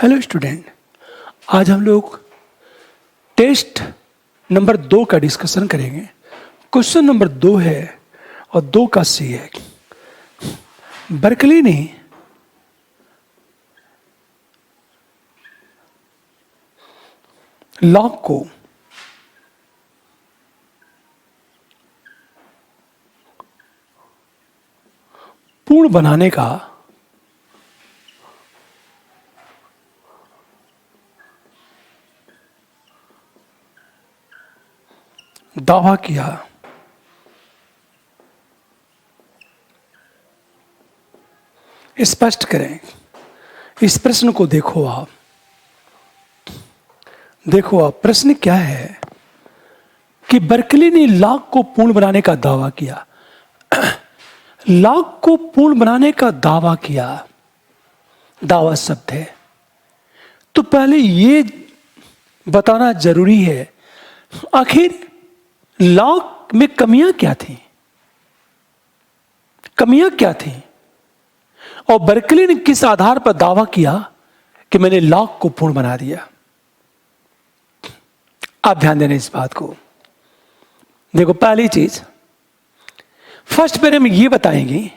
Hello student, आज हम लोग टेस्ट नंबर 2 का डिस्कशन करेंगे। क्वेश्चन नंबर 2 है और 2 का सी है। बर्कली ने लॉग को पूर्ण बनाने का दावा किया। स्पष्ट करें। इस प्रश्न को देखो आप प्रश्न क्या है कि बर्कली ने लॉग को पूर्ण बनाने का दावा किया। लॉग को पूर्ण बनाने का दावा किया, दावा शब्द है, तो पहले ये बताना जरूरी है आखिर लॉग में कमियां क्या थी, और बर्कली ने किस आधार पर दावा किया कि मैंने लॉग को पूर्ण बना दिया। आप ध्यान देना इस बात को। देखो, पहली चीज फर्स्ट पैरे में ये बताएंगे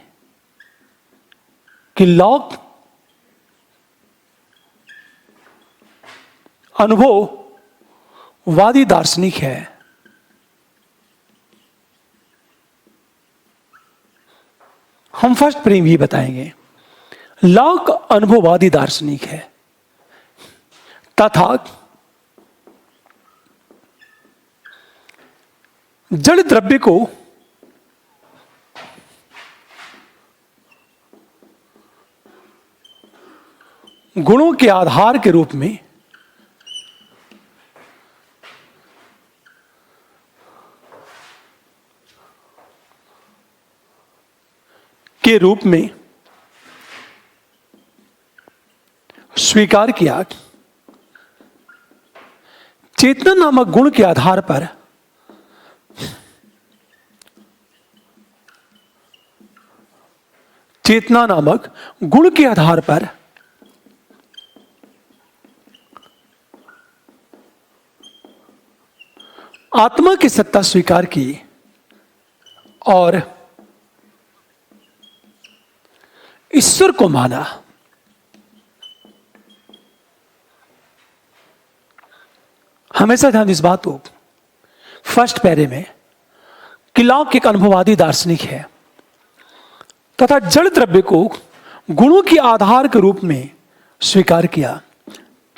कि लॉग अनुभववादी दार्शनिक है। हम फर्स्ट पैरे में ये बताएंगे लॉग अनुभववादी दार्शनिक है तथा जड़ द्रव्य को गुणों के आधार के रूप में स्वीकार किया। चेतना नामक गुण के आधार पर आत्मा की सत्ता स्वीकार की और ईश्वर को माना। हमेशा ध्यान इस बात को फर्स्ट पैरे में कि लॉग एक अनुभववादी दार्शनिक है तथा जड़ द्रव्य को गुणों के आधार के रूप में स्वीकार किया।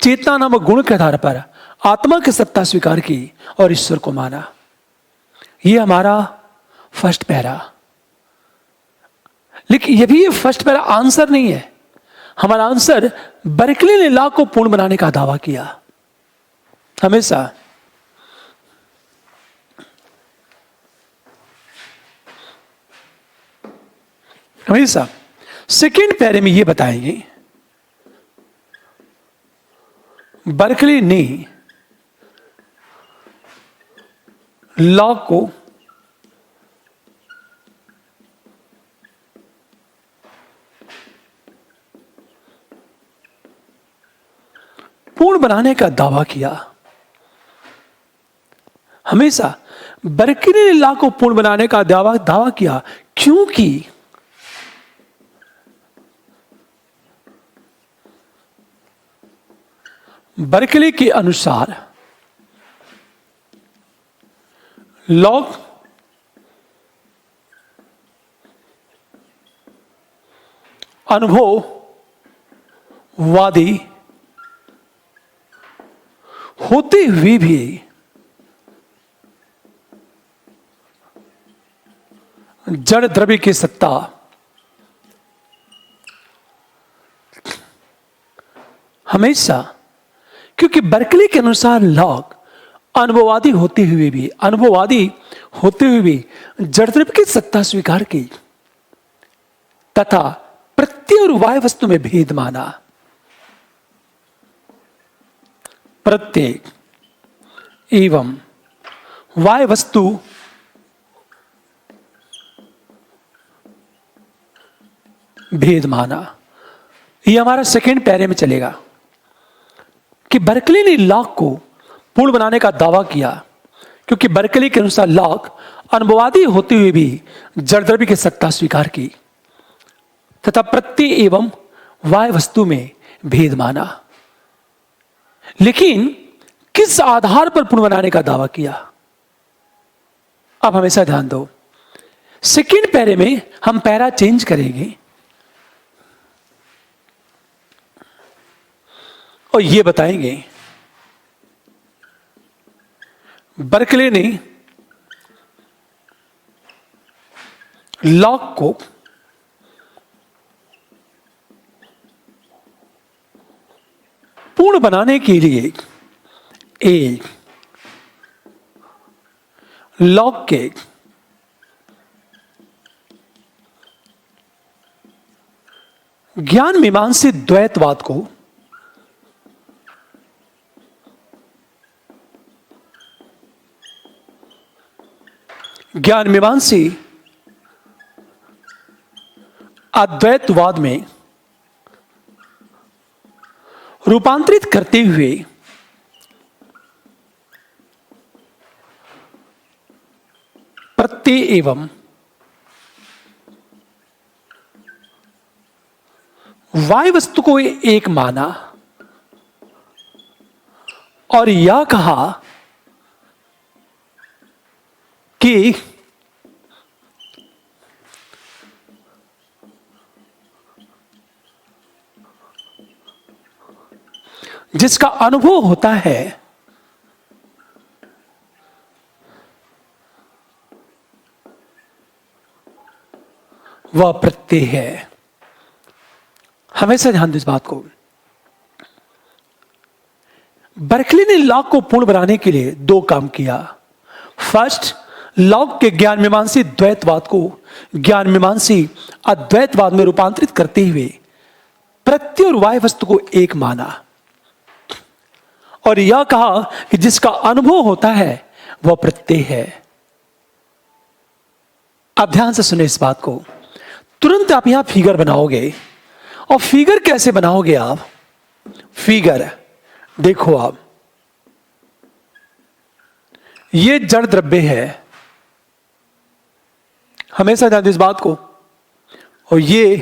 चेतना नामक गुण के आधार पर आत्मा की सत्ता स्वीकार की और ईश्वर को माना। यह हमारा फर्स्ट पैरा। लेकिन यह भी फर्स्ट पैरा आंसर नहीं है। हमारा आंसर बर्कली ने लॉग को पूर्ण बनाने का दावा किया। हमेशा सेकेंड पैरे में यह बताएंगे बर्कली ने लॉग को पूर्ण बनाने का दावा किया। हमेशा बर्कली ने लॉग को पूर्ण बनाने का दावा किया क्योंकि बर्कली के अनुसार लॉग अनुभववादी होते हुए भी जड़ द्रव्य की सत्ता हमेशा, क्योंकि बर्कली के अनुसार लॉग अनुभववादी होते हुए भी जड़ द्रव्य की सत्ता स्वीकार की तथा प्रत्यय और वाह्य वस्तु में भेद माना। प्रत्यय एवं वाह्य वस्तु भेद माना। यह हमारा सेकेंड पैरे में चलेगा। कि बर्कले ने लॉक को पूर्ण बनाने का दावा किया, क्योंकि बर्कले के अनुसार लॉक अनुभवादी होते हुए भी जड़ द्रव्य की सत्ता स्वीकार की तथा प्रत्यय एवं वाय वस्तु में भेद माना। लेकिन किस आधार पर पूर्ण बनाने का दावा किया? अब हमेशा ध्यान दो, सेकेंड पैरे में हम पैरा चेंज करेंगे और ये बताएंगे बर्कले ने लॉक को पूर्ण बनाने के लिए एक लॉक के ज्ञान मीमांसी द्वैतवाद को ज्ञान मीमांसी अद्वैतवाद में रूपांतरित करते हुए प्रत्यय एवं वाय वस्तु को एक माना और यह कहा कि जिसका अनुभव होता है वह प्रत्यय है। हमेशा ध्यान दो इस बात को। बर्कले ने लॉक को पूर्ण बनाने के लिए दो काम किया। फर्स्ट, लॉक के ज्ञान मीमांसी द्वैतवाद को ज्ञान मीमांसी अद्वैतवाद में रूपांतरित करते हुए प्रत्यय और वाय वस्तु को एक माना और यह कहा कि जिसका अनुभव होता है वह प्रत्यय है। आप ध्यान से सुने इस बात को। तुरंत आप यहां फिगर बनाओगे और फिगर कैसे बनाओगे आप? फिगर देखो आप, ये जड़ द्रव्य है, हमेशा ध्यान दो इस बात को, और ये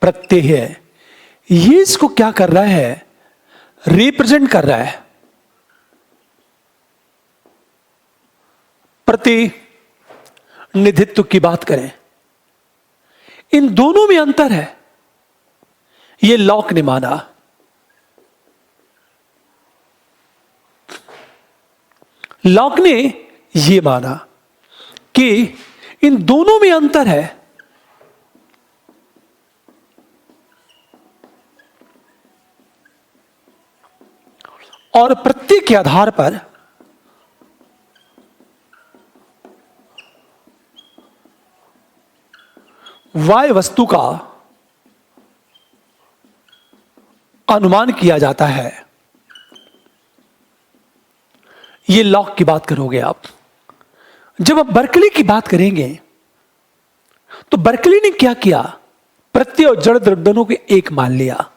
प्रत्यय है। ये इसको क्या कर रहा है? रिप्रेजेंट कर रहा है। प्रतिनिधित्व की बात करें, इन दोनों में अंतर है। ये लॉक ने माना, लॉक ने यह माना कि इन दोनों में अंतर है। और प्रत्यय के आधार पर वाय वस्तु का अनुमान किया जाता है। यह लॉक की बात करोगे आप। जब आप बर्कले की बात करेंगे तो बर्कले ने क्या किया? प्रत्यय और जड़ द्रव्य दोनों को एक मान लिया।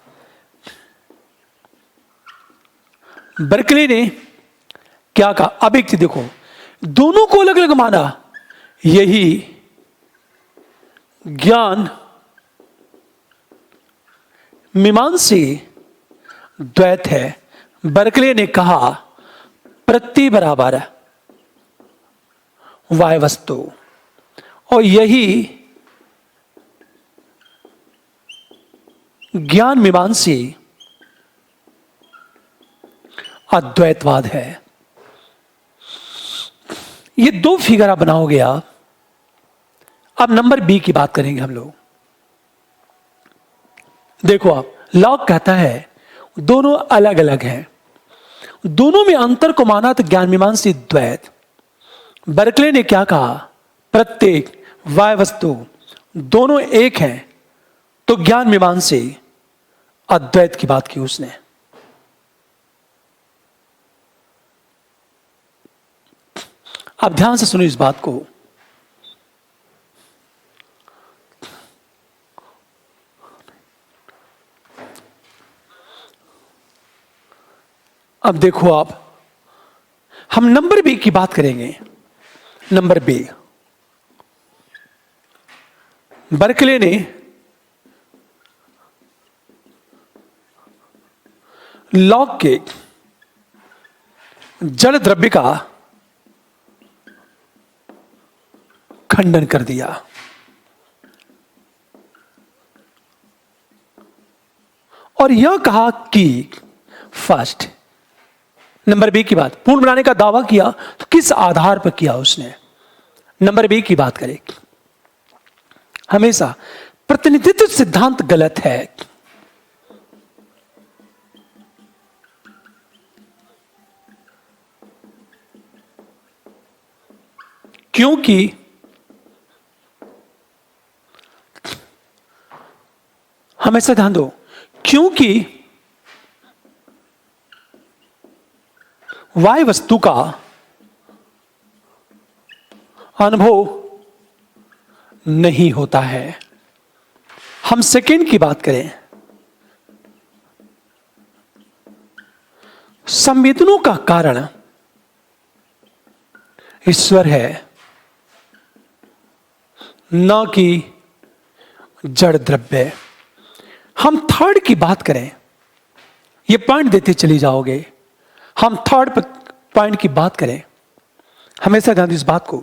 बर्कले ने क्या कहा? अब एक चीज देखो, दोनों को अलग अलग माना। यही ज्ञान मीमांसी द्वैत है। बर्कले ने कहा प्रत्यय बराबर वाय वस्तु, और यही ज्ञान मीमांसी अद्वैतवाद है। ये दो फिगर आप बनाओगे आप। अब नंबर बी की बात करेंगे हम लोग। देखो आप, लॉक कहता है दोनों अलग अलग हैं, दोनों में अंतर को माना तो ज्ञान मीमांसी द्वैत। बर्कले ने क्या कहा? प्रत्येक वाय वस्तु दोनों एक हैं, तो ज्ञान मीमांसी अद्वैत की बात की उसने। आप ध्यान से सुनो इस बात को। अब देखो आप, हम नंबर बी की बात करेंगे। नंबर बी, बर्कले ने लॉग के जड़ द्रव्य का खंडन कर दिया। और यह कहा कि फर्स्ट, नंबर बी की बात, पूर्ण बनाने का दावा किया तो किस आधार पर किया उसने? नंबर बी की बात करें, हमेशा प्रतिनिधित्व सिद्धांत गलत है। क्योंकि हमेशा ध्यान दो, क्योंकि वाय वस्तु का अनुभव नहीं होता है। हम सेकंड की बात करें, संवेदनों का कारण ईश्वर है, न कि जड़ द्रव्य। हम थर्ड की बात करें, ये पॉइंट देते चली जाओगे। हम थर्ड पॉइंट की बात करें, हमेशा ध्यान दो इस बात को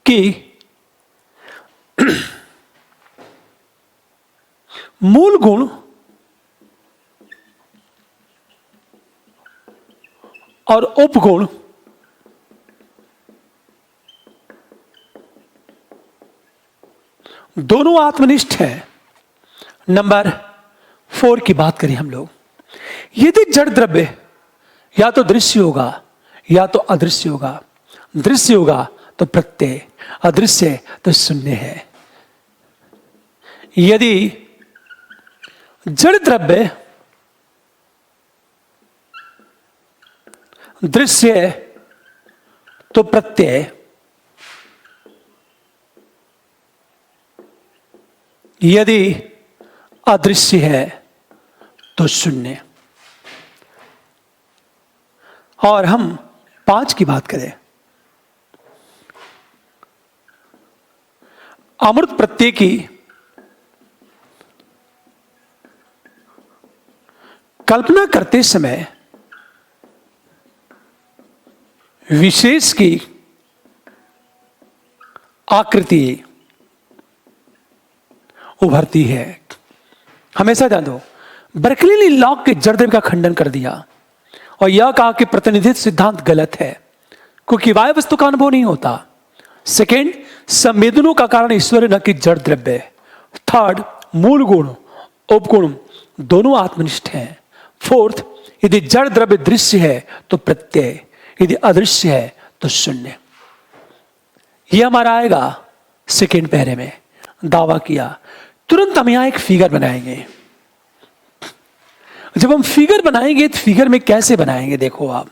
कि मूल गुण और उपगुण दोनों आत्मनिष्ठ हैं। नंबर 4 की बात करें हम लोग, यदि जड़ द्रव्य या तो दृश्य होगा या तो अदृश्य होगा, दृश्य होगा तो प्रत्यय, अदृश्य तो शून्य है। यदि जड़ द्रव्य दृश्य है तो प्रत्यय, यदि अदृश्य है तो शून्य। और हम 5 की बात करें, अमृत प्रत्यय की कल्पना करते समय विशेष की आकृति उभरती है। हमेशा ध्यान दो, बर्कले ने लॉग के जड़ द्रव्य का खंडन कर दिया और यह कहा कि प्रतिनिधित्व सिद्धांत गलत है क्योंकि वाय वस्तु का अनुभव नहीं होता। सेकेंड, संवेदनों का कारण ईश्वर है, न कि जड़ द्रव्य। थर्ड, मूल गुण उपगुण दोनों आत्मनिष्ठ हैं। फोर्थ, यदि जड़ द्रव्य दृश्य है तो प्रत्यय, यदि अदृश्य है तो शून्य। यह हमारा आएगा सेकेंड पैरे में। दावा किया, तुरंत हम यहां एक फिगर बनाएंगे। जब हम फिगर बनाएंगे तो फिगर में कैसे बनाएंगे देखो आप,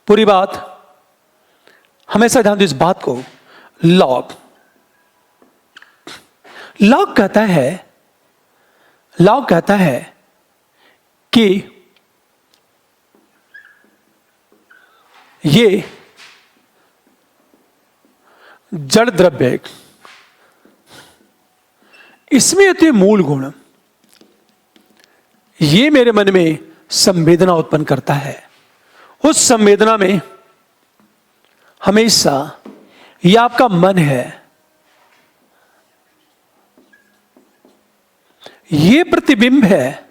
पूरी बात हमेशा ध्यान दो इस बात को। लॉग कहता है कि ये जड़ द्रव्य, इसमें होते मूल गुण, ये मेरे मन में संवेदना उत्पन्न करता है। उस संवेदना में हमेशा ये आपका मन है, ये प्रतिबिंब है,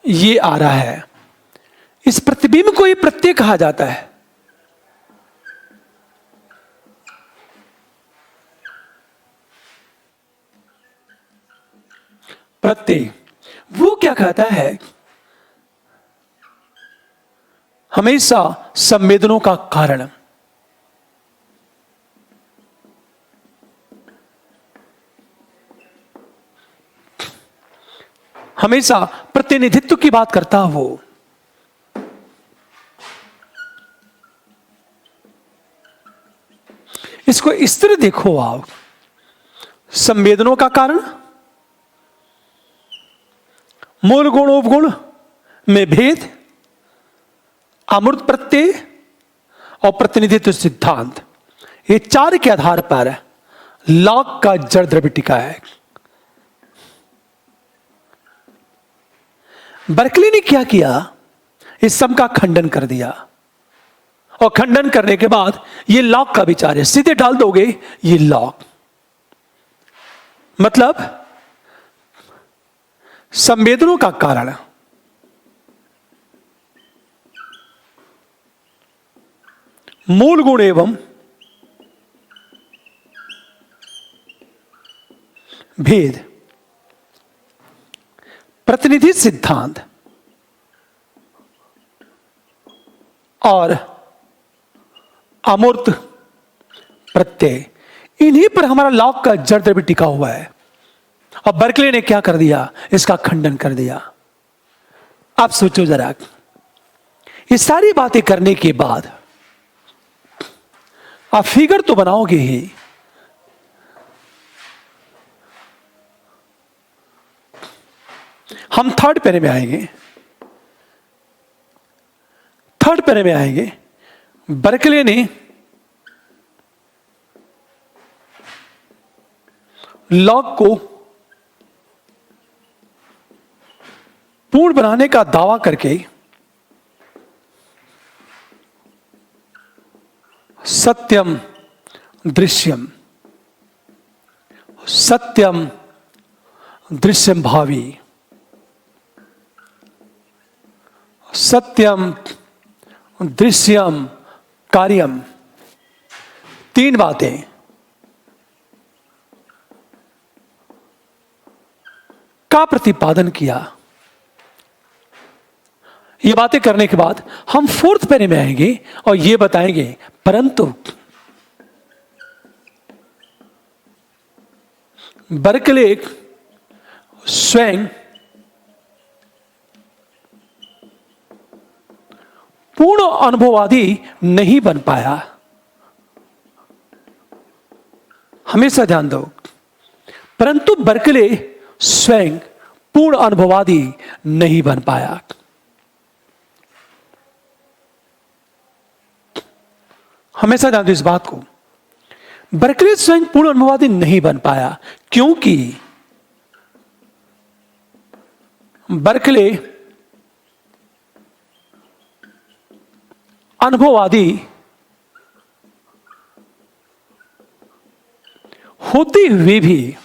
ये आ रहा है। इस प्रतिबिंब को ये प्रत्यय कहा जाता है। प्रत्यय वो क्या कहता है, हमेशा संवेदनों का कारण। हमेशा प्रतिनिधित्व की बात करता है वो। इसको इस तरह देखो आप, संवेदनों का कारण, मूल गुण उपगुण में भेद, अमूर्त प्रत्यय और प्रतिनिधित्व सिद्धांत, ये चार के आधार पर लॉक का जड़ द्रव्य टिका है। बर्कले ने क्या किया, इस सब का खंडन कर दिया, और खंडन करने के बाद ये लॉक का विचार है, सीधे डाल दोगे ये लॉक, मतलब संवेदनों का कारण मूल गुण एवं भेद, प्रतिनिधि सिद्धांत और अमूर्त प्रत्यय, इन्हीं पर हमारा लॉक का जड़ द्रव्य टिका हुआ है। और बर्कले ने क्या कर दिया, इसका खंडन कर दिया। आप सोचो जरा, ये सारी बातें करने के बाद आप फिगर तो बनाओगे ही, हम थर्ड पैरे में आएंगे। थर्ड पैरे में आएंगे, बर्कले ने लॉक को पूर्ण बनाने का दावा करके सत्यम दृश्यम, सत्यम दृश्यम भावी, सत्यम दृश्यम कार्यम, तीन बातें का प्रतिपादन किया। ये बातें करने के बाद हम फोर्थ पैरे में आएंगे और ये बताएंगे, परंतु बर्कले स्वयं पूर्ण अनुभववादी नहीं बन पाया। हमेशा ध्यान दो, परंतु बर्कले स्वयं पूर्ण अनुभववादी नहीं बन पाया। हमेशा ध्यान दो इस बात को, बर्कले स्वयं पूर्ण अनुभववादी नहीं बन पाया क्योंकि बर्कले अनुभववादी होते हुए भी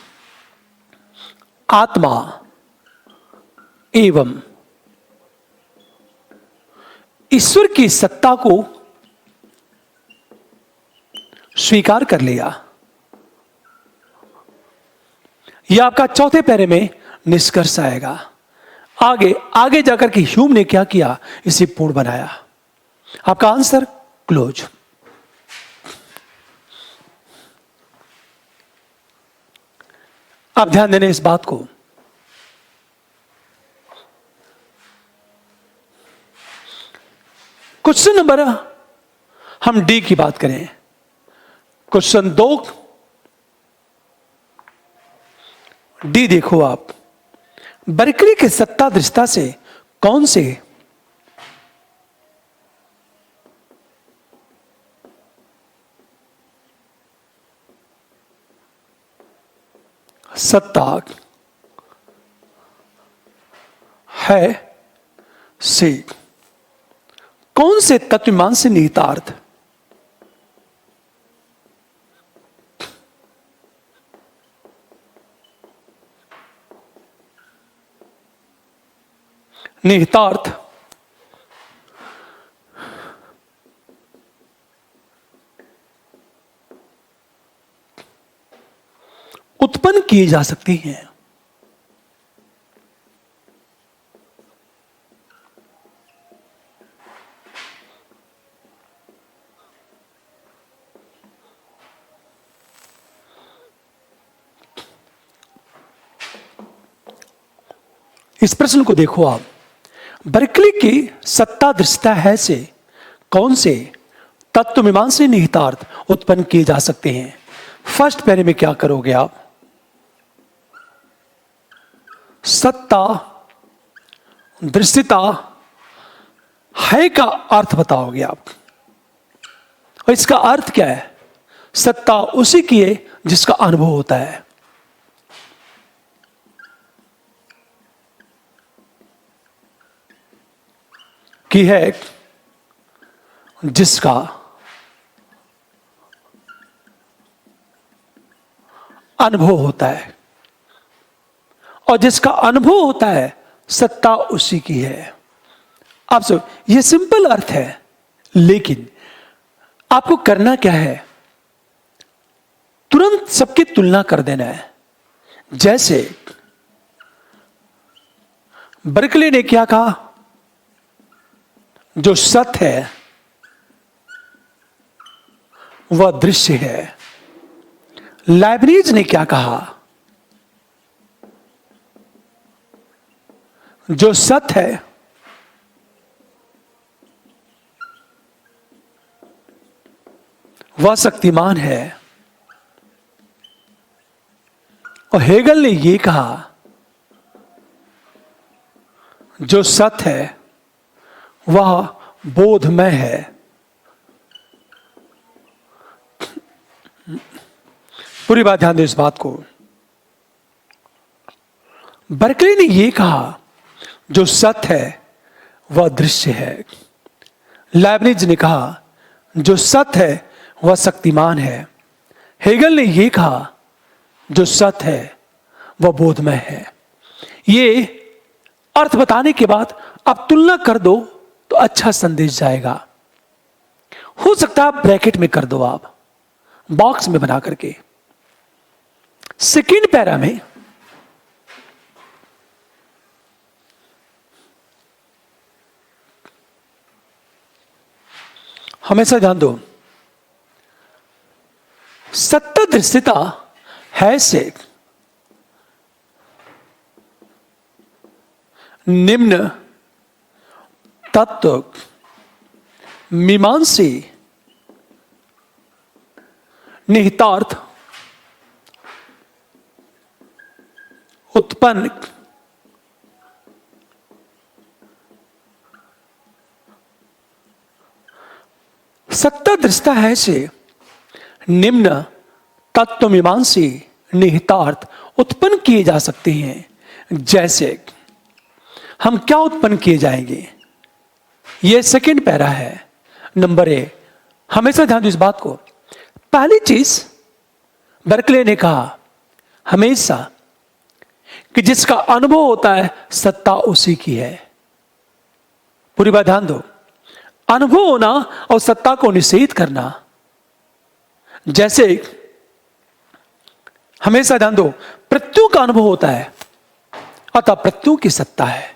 आत्मा एवं ईश्वर की सत्ता को स्वीकार कर लिया। यह आपका चौथे पैरे में निष्कर्ष आएगा। आगे जाकर के ह्यूम ने क्या किया, इसे पूर्ण बनाया। आपका आंसर क्लोज। आप ध्यान देने इस बात को, क्वेश्चन नंबर, हम डी की बात करें, क्वेश्चन 2 डी देखो आप, बर्कले के सत्ता दृष्टा से कौन से सत्ता है से कौन से तत्वमीमांसा निहितार्थ उत्पन्न किए जा सकती हैं। इस प्रश्न को देखो आप, बर्कले की सत्ता दृष्टा है से कौन से तत्व मीमांसा निहितार्थ उत्पन्न किए जा सकते हैं। फर्स्ट पैरे में क्या करोगे आप? सत्ता दृश्यता है का अर्थ बताओगे आप। और इसका अर्थ क्या है? सत्ता उसी की है जिसका अनुभव होता है। की है जिसका अनुभव होता है, और जिसका अनुभव होता है सत्ता उसी की है। आप सब, ये सिंपल अर्थ है, लेकिन आपको करना क्या है? तुरंत सबकी तुलना कर देना है। जैसे बर्कले ने क्या कहा? जो सत्य है वह दृश्य है। लाइब्निज ने क्या कहा? जो सत्य है वह शक्तिमान है। और हेगल ने यह कहा, जो सत्य है वह बोधमय है। पूरी बात ध्यान दो इस बात को। बर्कले ने यह कहा, जो सत्य है वह दृश्य है। लाइब्निज ने कहा, जो सत्य है वह शक्तिमान है। हेगल ने यह कहा, जो सत्य है वह बोधमय है। ये अर्थ बताने के बाद आप तुलना कर दो तो अच्छा संदेश जाएगा। हो सकता है आप ब्रैकेट में कर दो, आप बॉक्स में बना करके। सेकेंड पैरा में हमेशा ध्यान दो, सत्ता दृश्यता है से निम्न तत्व मीमांसी निहितार्थ उत्पन्न सत्ता दृष्टा है से निम्न तत्व मीमांसी निहितार्थ उत्पन्न किए जा सकते हैं। जैसे हम क्या उत्पन्न किए जाएंगे? यह सेकंड पैरा है। नंबर ए, हमेशा ध्यान दो इस बात को। पहली चीज बर्कले ने कहा हमेशा कि जिसका अनुभव होता है सत्ता उसी की है। पूरी बात ध्यान दो, अनुभव होना और सत्ता को निषेध करना। जैसे हमेशा ध्यान दो, प्रत्ययों का अनुभव होता है अतः प्रत्ययों की सत्ता है।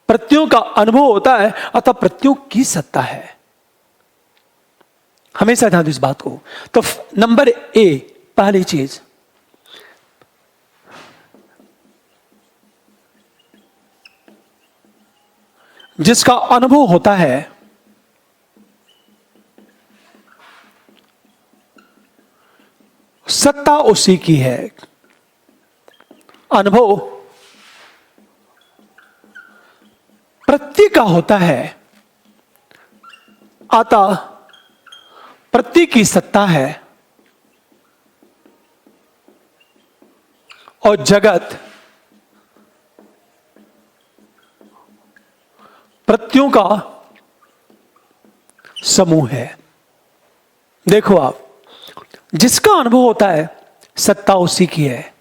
प्रत्ययों का अनुभव होता है अतः प्रत्ययों की सत्ता है। हमेशा ध्यान दो इस बात को। तो नंबर ए, पहली चीज, जिसका अनुभव होता है सत्ता उसी की है। अनुभव प्रत्यय का होता है अतः प्रत्यय की सत्ता है। और जगत प्रत्ययों का समूह है। देखो आप, जिसका अनुभव होता है सत्ता उसी की है।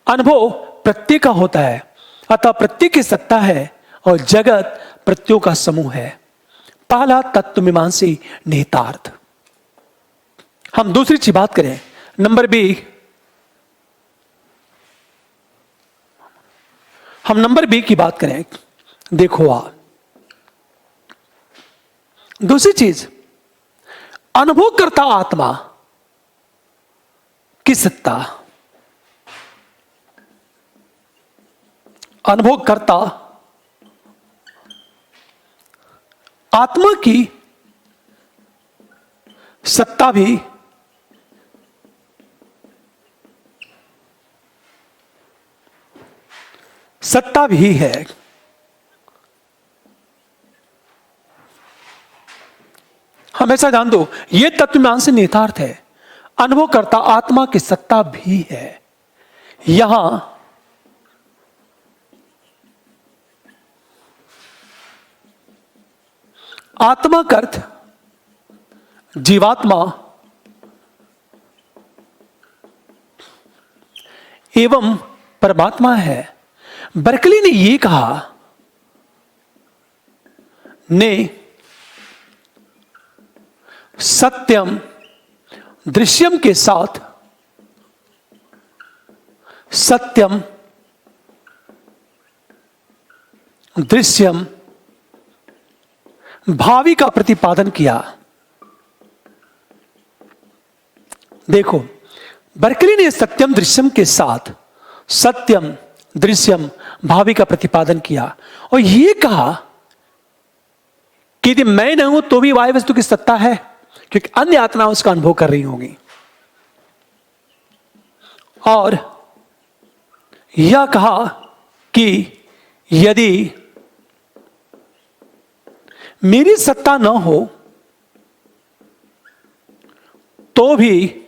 अनुभव प्रत्यय का होता है अतः प्रत्यय की सत्ता है। और जगत प्रत्ययों का समूह है। पहला तत्व मीमांसी निहितार्थ। हम दूसरी चीज बात करें, नंबर बी। हम नंबर बी की बात करें। देखो आप, दूसरी चीज, अनुभव करता आत्मा की सत्ता। अनुभव करता आत्मा की सत्ता भी है। हमेशा ध्यान दो, यह तत्वमीमांसा निहितार्थ है। अनुभव करता आत्मा की सत्ता भी है। यहां आत्मा का अर्थ जीवात्मा एवं परमात्मा है। बर्कली ने यह कहा, ने सत्यम दृश्यम के साथ सत्यम दृश्यम भावी का प्रतिपादन किया। देखो, बर्कली ने सत्यम दृश्यम के साथ सत्यम दृश्यम भावी का प्रतिपादन किया और यह कहा कि यदि मैं नहीं हूं तो भी वायु वस्तु की सत्ता है, क्योंकि अन्य आत्मा उसका अनुभव कर रही होंगी। और यह कहा कि यदि मेरी सत्ता न हो तो भी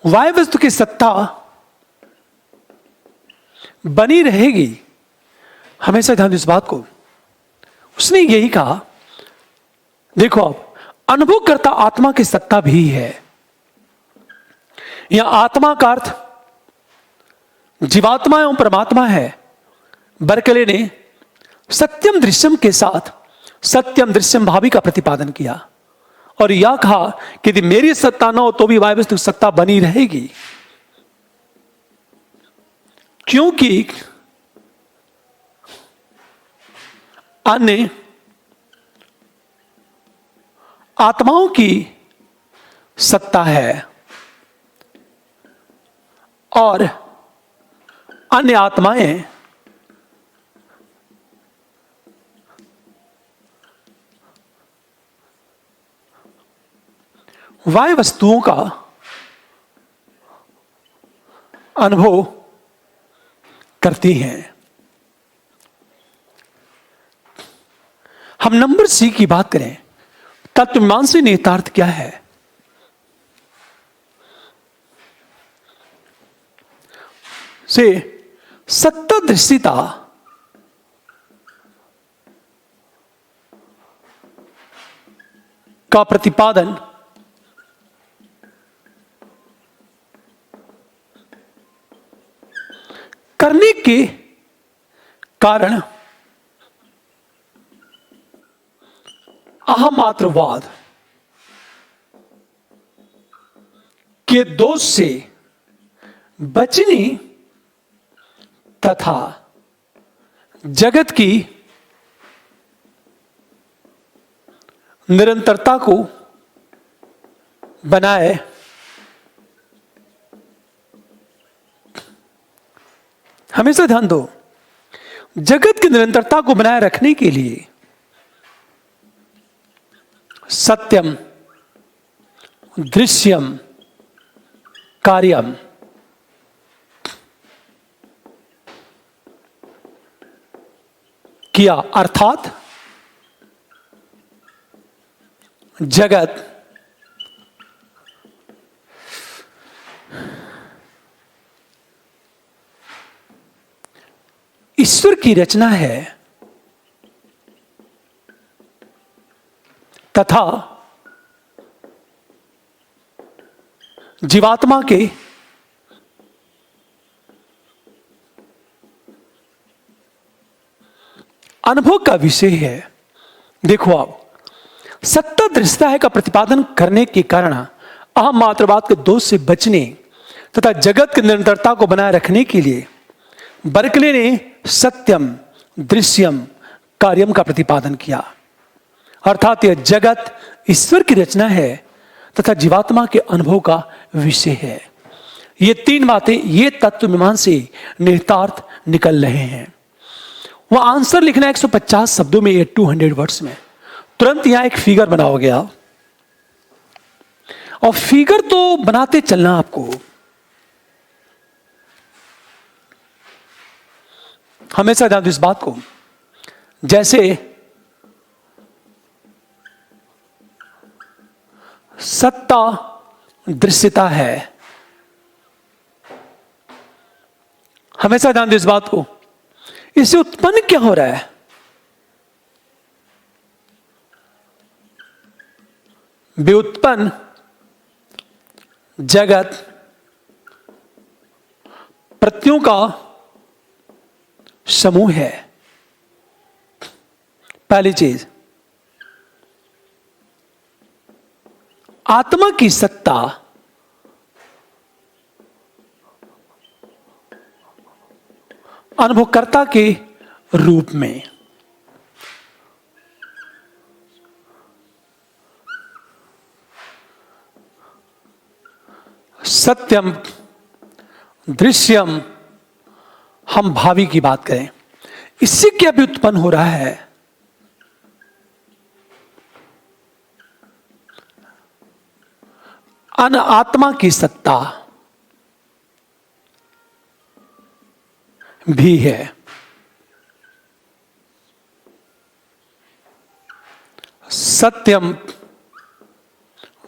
वायु वस्तु की सत्ता बनी रहेगी। हमेशा ध्यान दो इस बात को। उसने यही कहा, देखो अब अनुभव करता आत्मा की सत्ता भी है। यह आत्मा का अर्थ जीवात्मा एवं परमात्मा है। बर्कले ने सत्यम दृश्यम के साथ सत्यम दृश्यम भावी का प्रतिपादन किया और यह कहा कि यदि मेरी सत्ता न हो तो भी वायु वस्तु सत्ता बनी रहेगी, क्योंकि अन्य आत्माओं की सत्ता है और अन्य आत्माएं वायु वस्तुओं का अनुभव करती हैं। हम नंबर सी की बात करें, तत्वमीमांसा निहितार्थ क्या है? से सत्ता दृष्टिता का प्रतिपादन करने के कारण अहमात्रवाद के दोष से बचने तथा जगत की निरंतरता को बनाए हमेशा ध्यान दो, जगत की निरंतरता को बनाए रखने के लिए सत्यम दृश्यम कार्यम किया, अर्थात जगत ईश्वर की रचना है तथा जीवात्मा के अनुभव का विषय है। देखो, आप सत्ता दृष्टता है का प्रतिपादन करने के कारण अहम मात्रवाद के दोष से बचने तथा जगत की निरंतरता को बनाए रखने के लिए बर्कले ने सत्यम दृश्यम कार्यम का प्रतिपादन किया, अर्थात यह जगत ईश्वर की रचना है तथा जीवात्मा के अनुभव का विषय है। ये तीन बातें, ये तत्वमीमांसा निहितार्थ निकल रहे हैं। वह आंसर लिखना 150 शब्दों में या 200 वर्ड्स में। तुरंत यहां एक फिगर बना हो गया, और फिगर तो बनाते चलना आपको। हमेशा ध्यान दो इस बात को, जैसे सत्ता दृश्यता है। हमेशा ध्यान दो इस बात को, इससे उत्पन्न क्या हो रहा है? व्युत्पन्न जगत प्रत्ययों का समूह है। पहली चीज, आत्मा की सत्ता अनुभवकर्ता के रूप में। सत्यम दृश्यम, हम भावी की बात करें, इससे क्या भी उत्पन्न हो रहा है? आत्मा की सत्ता भी है। सत्यम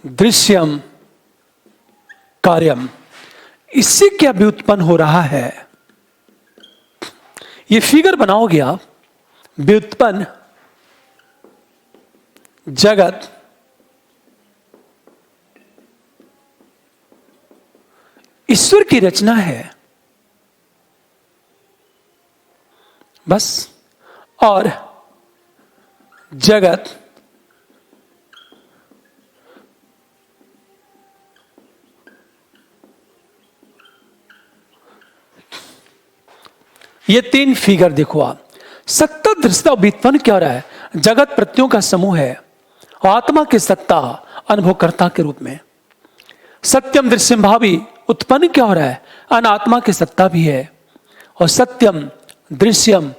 दृश्यम कार्यम, इससे क्या भी उत्पन्न हो रहा है? ये फिगर बनाओगे आप, व्युत्पन्न जगत ईश्वर की रचना है बस, और जगत ये तीन फिगर देखो आप। सत्ता दृश्यता व्युत्पन्न क्या हो रहा है? जगत प्रत्ययों का समूह है, और आत्मा की सत्ता अनुभवकर्ता के रूप में। सत्यम दृश्यम भावी, उत्पन्न क्या हो रहा है? अनात्मा की सत्ता भी है। और सत्यम दृश्यम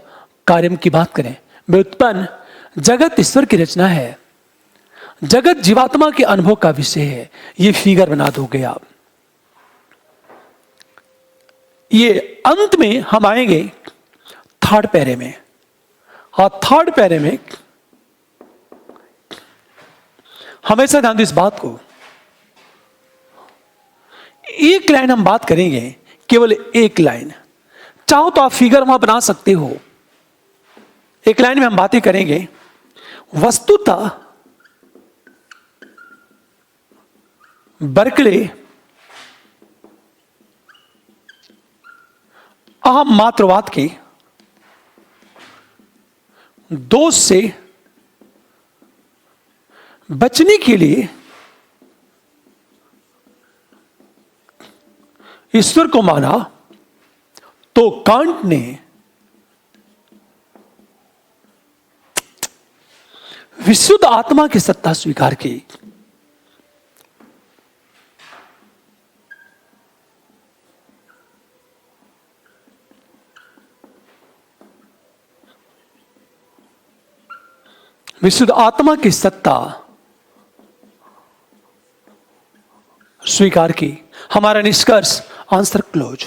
कार्यम की बात करें, व्युत्पन्न जगत ईश्वर की रचना है, जगत जीवात्मा के अनुभव का विषय है। ये फिगर बना दोगे आप। ये अंत में हम आएंगे थर्ड पैरे में, और थर्ड पैरे में हमेशा ध्यान दो इस बात को, एक लाइन हम बात करेंगे, केवल एक लाइन। चाहो तो आप फिगर वहां बना सकते हो। एक लाइन में हम बातें करेंगे। वस्तुतः बर्कले अहम मात्रवाद के दोष से बचने के लिए ईश्वर को माना, तो कांट ने विशुद्ध आत्मा की सत्ता स्वीकार की। विशुद्ध आत्मा की सत्ता स्वीकार की। हमारा निष्कर्ष, आंसर क्लोज।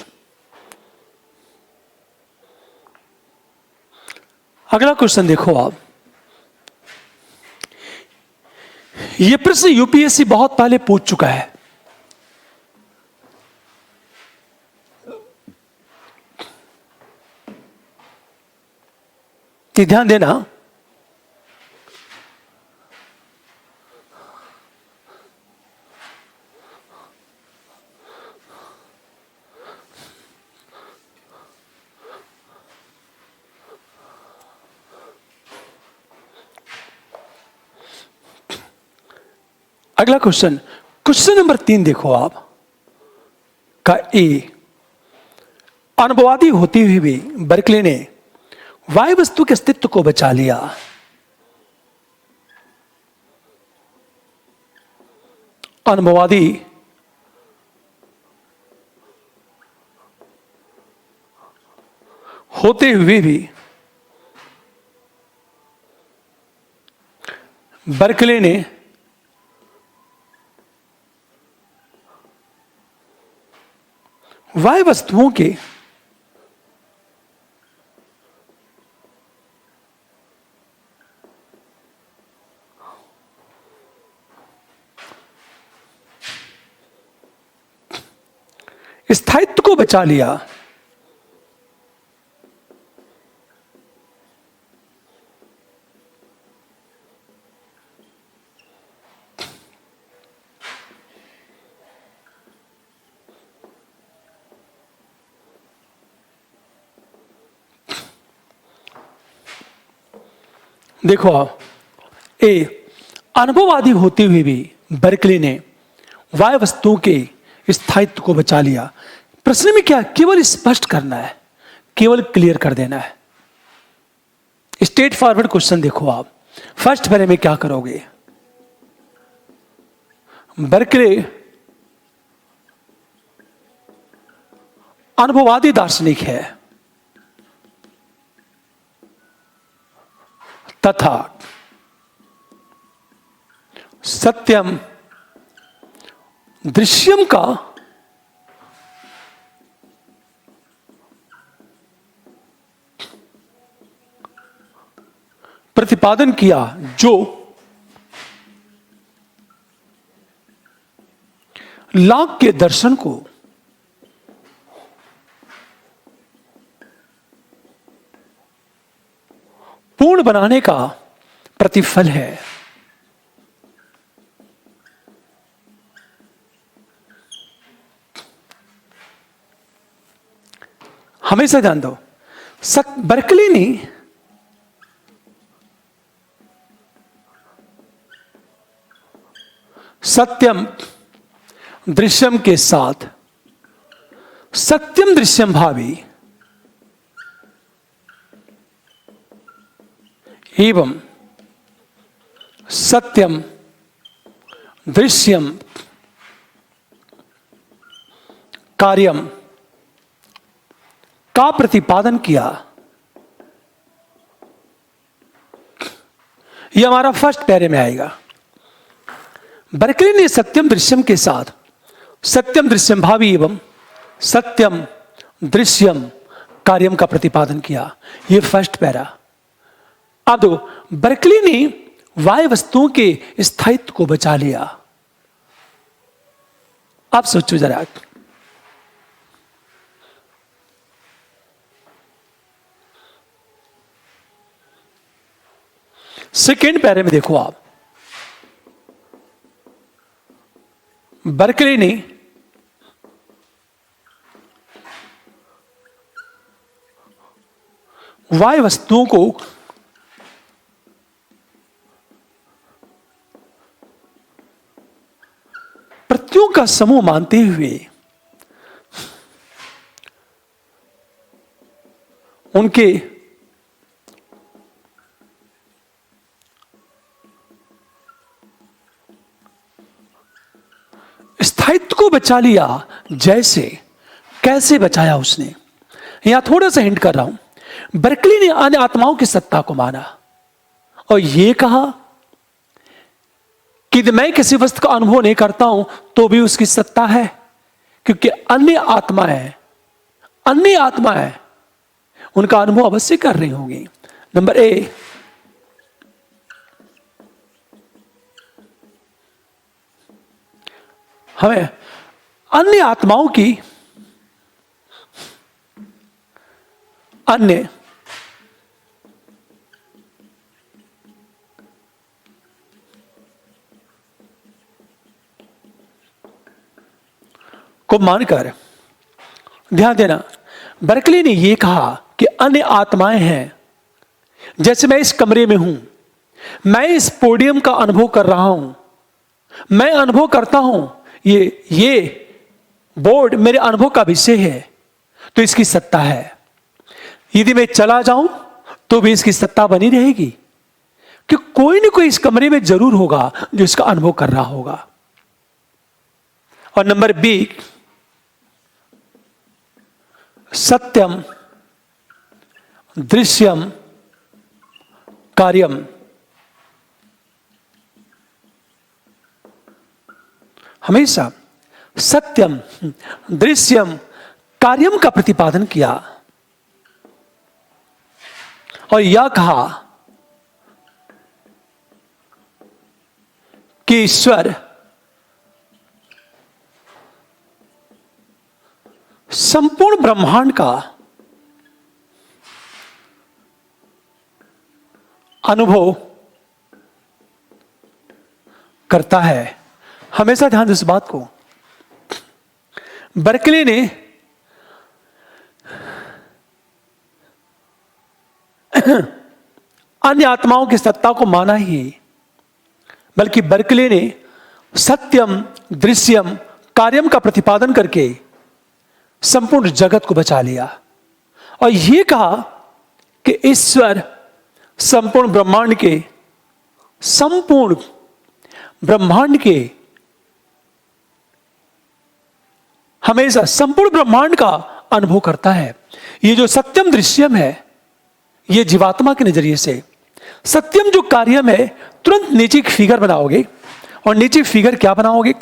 अगला क्वेश्चन देखो आप। यह प्रश्न यूपीएससी बहुत पहले पूछ चुका है। कि ध्यान देना, अगला क्वेश्चन, क्वेश्चन नंबर 3 देखो आप का ए। अनुभववादी होते हुए भी बर्कले ने वायु वस्तु के अस्तित्व को बचा लिया। अनुभववादी होते हुए भी बर्कले ने वाह्य वस्तुओं के स्थायित्व को बचा लिया। देखो अनुभववादी होते हुए भी बर्कले ने वाह्य वस्तुओं के स्थायित्व को बचा लिया। प्रश्न में क्या, केवल स्पष्ट करना है, केवल क्लियर कर देना है। स्ट्रेट फॉरवर्ड क्वेश्चन देखो आप, फर्स्ट पैरे में क्या करोगे? बर्कले अनुभववादी दार्शनिक है तथा सत्यम दृश्यम का प्रतिपादन किया, जो लॉक के दर्शन को पूर्ण बनाने का प्रतिफल है। हमेशा ध्यान दो, बर्कले ने सत्यम दृश्यम के साथ सत्यम दृश्यम भावी एवं सत्यम दृश्यम कार्यम का प्रतिपादन किया। यह हमारा फर्स्ट पैरे में आएगा। बर्कले ने सत्यम दृश्यम के साथ सत्यम दृश्यम भावी एवं सत्यम दृश्यम कार्यम का प्रतिपादन किया। यह फर्स्ट पैरा। अब देखो, बर्कले ने वाह्य वस्तुओं के स्थायित्व को बचा लिया। अब सोचो जरा, सेकेंड पैरे में देखो आप, बर्कले ने वाह्य वस्तुओं को प्रत्ययों का समूह मानते हुए उनके स्थायित्व को बचा लिया। जैसे, कैसे बचाया उसने? यहां थोड़ा सा हिंट कर रहा हूं। बर्कले ने अन्य आत्माओं की सत्ता को माना और यह कहा कि मैं किसी वस्तु का अनुभव नहीं करता हूं तो भी उसकी सत्ता है, क्योंकि अन्य आत्माएं उनका अनुभव अवश्य कर रही होंगी। नंबर ए, हमें अन्य आत्माओं की अन्य को मानकर, ध्यान देना, बर्कले ने यह कहा कि अन्य आत्माएं हैं। जैसे मैं इस कमरे में हूं, मैं इस पोडियम का अनुभव कर रहा हूं, मैं अनुभव करता हूं ये बोर्ड मेरे अनुभव का विषय है, तो इसकी सत्ता है। यदि मैं चला जाऊं तो भी इसकी सत्ता बनी रहेगी, कि कोई ना कोई इस कमरे में जरूर होगा जो इसका अनुभव कर रहा होगा। और नंबर बी, सत्यम दृश्यम कार्यम। हमेशा सत्यम दृश्यम कार्यम का प्रतिपादन किया और यह कहा कि ईश्वर संपूर्ण ब्रह्मांड का अनुभव करता है। हमेशा ध्यान दो इस बात को। बर्कले ने अन्य आत्माओं की सत्ता को माना ही, बल्कि बर्कले ने सत्यम दृश्यम कार्यम का प्रतिपादन करके संपूर्ण जगत को बचा लिया और यह कहा कि ईश्वर संपूर्ण ब्रह्मांड के हमेशा संपूर्ण ब्रह्मांड का अनुभव करता है। ये जो सत्यम दृश्यम है, ये जीवात्मा के नजरिए से। सत्यम जो कार्यम है, तुरंत नीचे एक फिगर बनाओगे और नीचे फिगर क्या बनाओगे?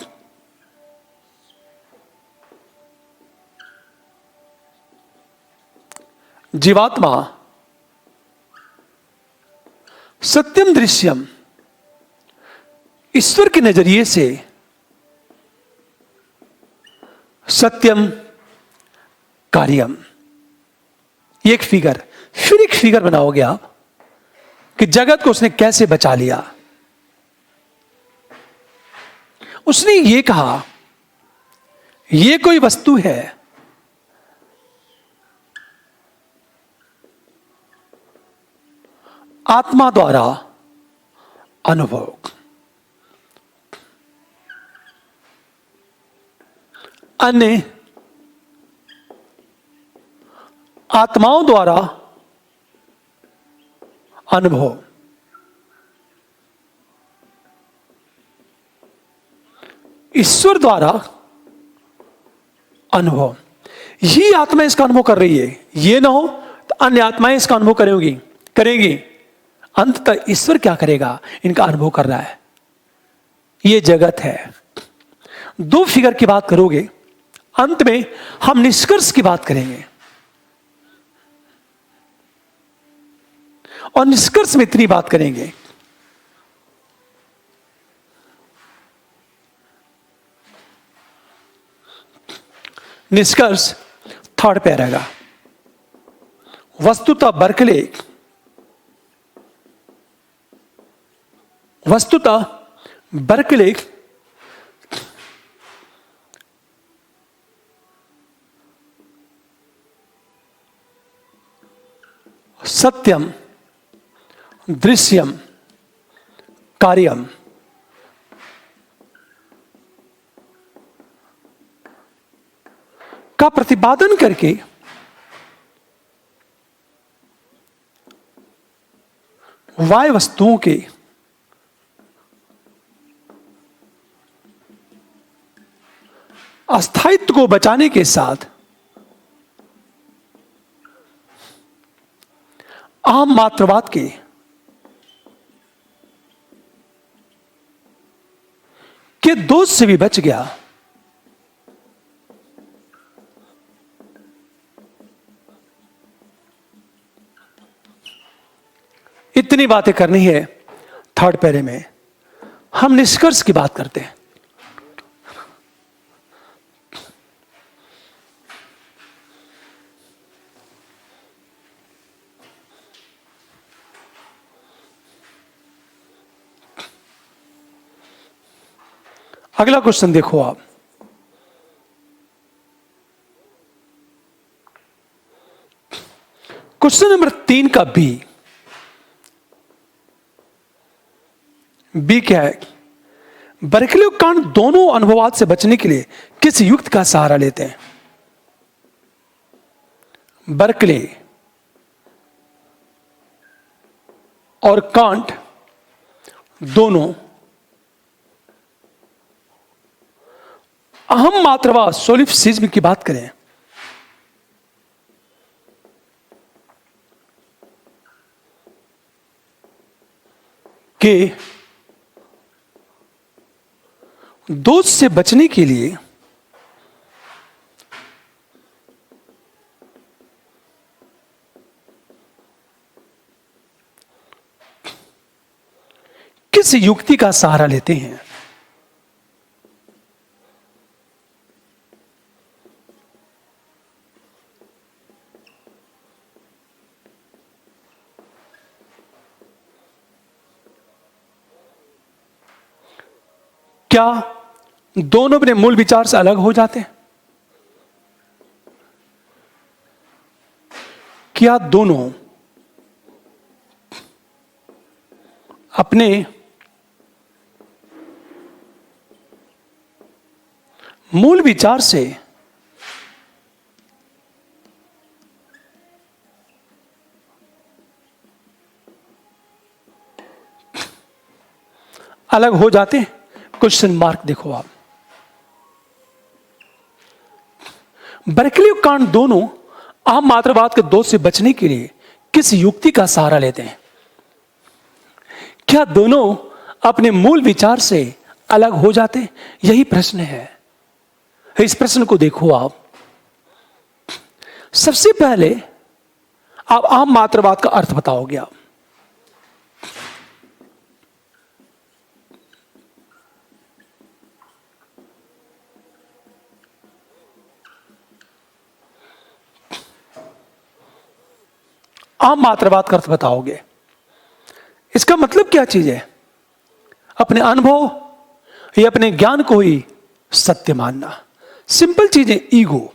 जीवात्मा सत्यम दृश्यम ईश्वर के नजरिए से सत्यम कार्यम, ये एक फिगर। फिर एक फिगर बनाओगे आप कि जगत को उसने कैसे बचा लिया। उसने ये कहा ये कोई वस्तु है आत्मा द्वारा अनुभव, अन्य आत्माओं द्वारा अनुभव। ईश्वर द्वारा अनुभव। ये आत्मा इसका अनुभव कर रही है, ये ना हो तो अन्य आत्माएं इसका अनुभव करेंगी। अंततः ईश्वर क्या करेगा? इनका अनुभव कर रहा है। ये जगत है। दो फिगर की बात करोगे, अंत में हम निष्कर्ष की बात करेंगे और निष्कर्ष में इतनी बात करेंगे। निष्कर्ष थर्ड पैराग्राफ। वस्तुतः बर्कले सत्यम दृश्यम कार्यम का प्रतिपादन करके वाह्य वस्तुओं के अस्थायित्व को बचाने के साथ अहम मात्रवाद के दोष से भी बच गया। इतनी बातें करनी है थर्ड पैरे में। हम निष्कर्ष की बात करते हैं। अगला क्वेश्चन देखो आप। क्वेश्चन नंबर 3 का बी क्या है? बर्कले और कांट दोनों अनुभवाद से बचने के लिए किस युक्ति का सहारा लेते हैं? बर्कले और कांट दोनों अहम मात्रवाद सोलिफिसिज्म की बात करें कि दोष से बचने के लिए किस युक्ति का सहारा लेते हैं? क्या दोनों अपने मूल विचार से अलग हो जाते हैं? क्या दोनों अपने मूल विचार से अलग हो जाते हैं? क्वेश्चन मार्क देखो आप। बर्कली और कांट दोनों अहम मात्रवाद के दोष से बचने के लिए किस युक्ति का सहारा लेते हैं? क्या दोनों अपने मूल विचार से अलग हो जाते हैं? यही प्रश्न है। इस प्रश्न को देखो आप। सबसे पहले आप अहम मात्रवाद का अर्थ बताओगे आप। अहम मात्रवाद का अर्थ बताओगे। इसका मतलब क्या चीज है? अपने अनुभव या अपने ज्ञान को ही सत्य मानना। सिंपल चीज है। ईगो,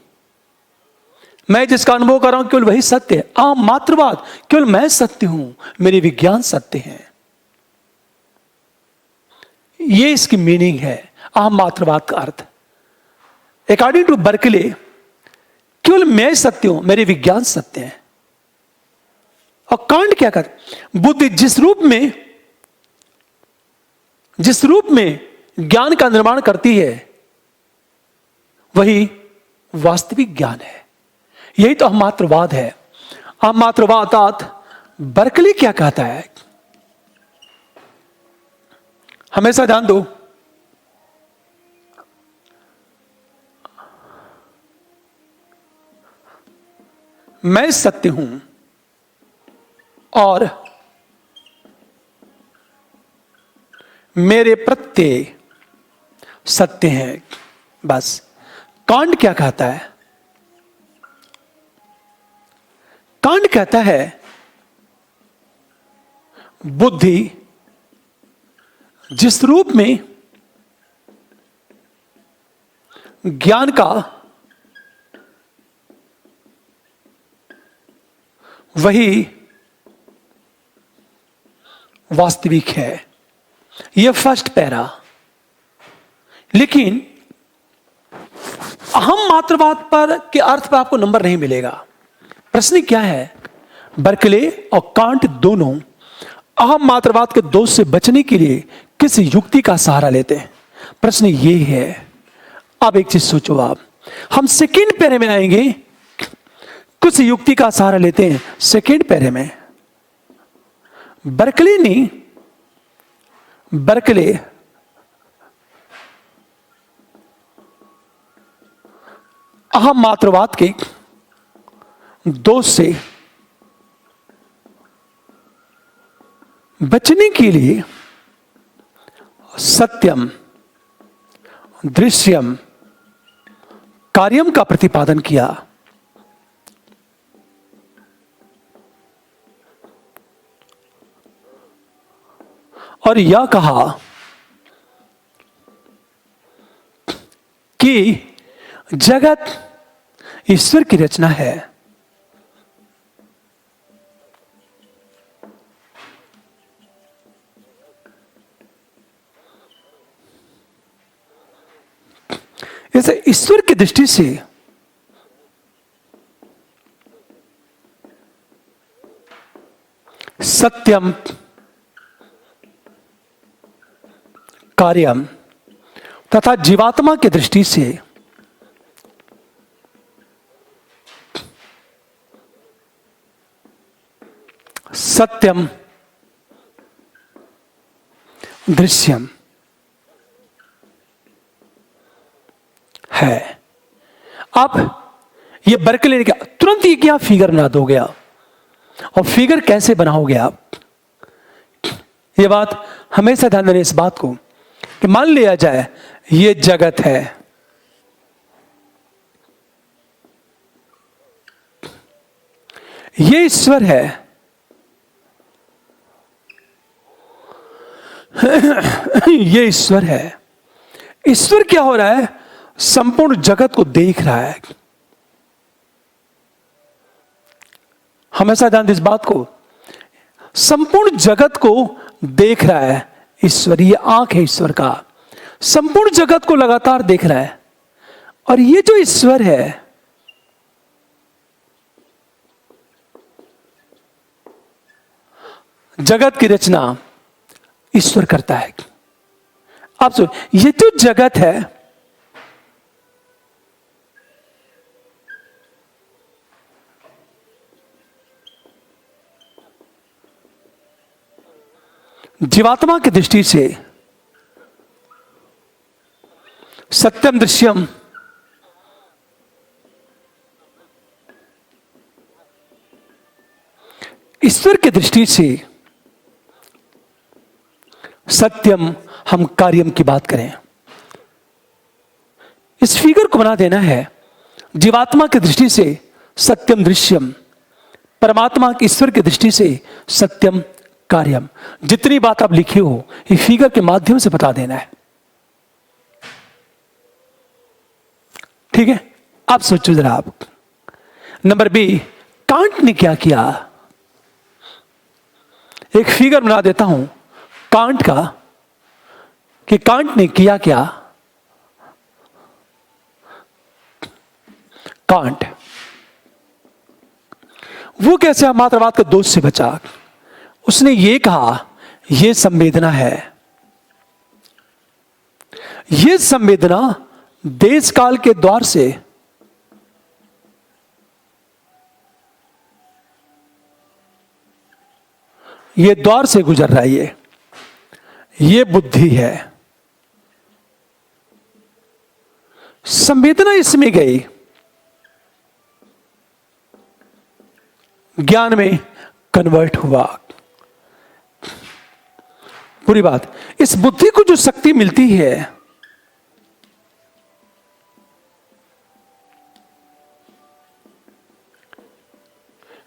मैं जिसका अनुभव कर रहा हूं केवल वही सत्य है। अहम मात्रवाद, केवल मैं सत्य हूं, मेरे विज्ञान सत्य हैं। ये इसकी मीनिंग है अहम मात्रवाद का अर्थ। अकॉर्डिंग टू बर्कले, केवल मैं सत्य हूं, मेरे विज्ञान सत्य हैं। और कांट क्या कर, बुद्धि जिस रूप में ज्ञान का निर्माण करती है वही वास्तविक ज्ञान है। यही तो अहमात्रवाद है। अहमात्रवाद बर्कली क्या कहता है? हमेशा ध्यान दो, मैं सत्य हूं और मेरे प्रत्यय सत्य हैं। बस। कांट क्या कहता है? कांट कहता है बुद्धि जिस रूप में ज्ञान का वही वास्तविक है। यह फर्स्ट पैरा। लेकिन अहम मात्रवाद पर के अर्थ पर आपको नंबर नहीं मिलेगा। प्रश्न क्या है? बर्कले और कांट दोनों अहम मात्रवाद के दोष से बचने के लिए किस युक्ति का सहारा लेते हैं? प्रश्न ये है। अब एक चीज सोचो आप। हम सेकेंड पैरे में आएंगे, कुछ युक्ति का सहारा लेते हैं सेकेंड पैरे में। बर्कले अहम मात्रवाद के दोष से बचने के लिए सत्यम, दृश्यम, कार्यम का प्रतिपादन किया। और यह कहा कि जगत ईश्वर की रचना है। इसे ईश्वर की दृष्टि से सत्यम, कार्यम तथा जीवात्मा की दृष्टि से सत्यम, दृश्यम है। अब ये बर्कले ने क्या तुरंत ये क्या फिगर बना दोगे आप, और फिगर कैसे बनाओगे आप? ये बात हमेशा ध्यान देना इस बात को कि मान लिया जाए ये जगत है, ये ईश्वर है, ये ईश्वर है। ईश्वर क्या हो रहा है? संपूर्ण जगत को देख रहा है। हमेशा ध्यान दें इस बात को, संपूर्ण जगत को देख रहा है ईश्वर। ये आंख है ईश्वर का, संपूर्ण जगत को लगातार देख रहा है। और ये जो ईश्वर है, जगत की रचना ईश्वर करता है। आप सुन, ये जो जगत है, जीवात्मा की दृष्टि से सत्यम दृश्यम, ईश्वर की दृष्टि से सत्यम, हम कार्यम की बात करें, इस फिगर को बना देना है। जीवात्मा की दृष्टि से सत्यम दृश्यम, परमात्मा की ईश्वर की दृष्टि से सत्यम कार्यम। जितनी बात आप लिखे हो ये फिगर के माध्यम से बता देना है। ठीक है, आप सोचो जरा आप। नंबर बी, कांट ने क्या किया? एक फिगर बना देता हूं कांट का, कि कांट ने किया क्या। कांट वो कैसे मात्रवाद के दोष से बचा? उसने ये कहा ये संवेदना है, ये संवेदना देश काल के द्वार से ये द्वार से गुजर रहा है, ये बुद्धि है। संवेदना इसमें गई, ज्ञान में कन्वर्ट हुआ। पूरी बात, इस बुद्धि को जो शक्ति मिलती है,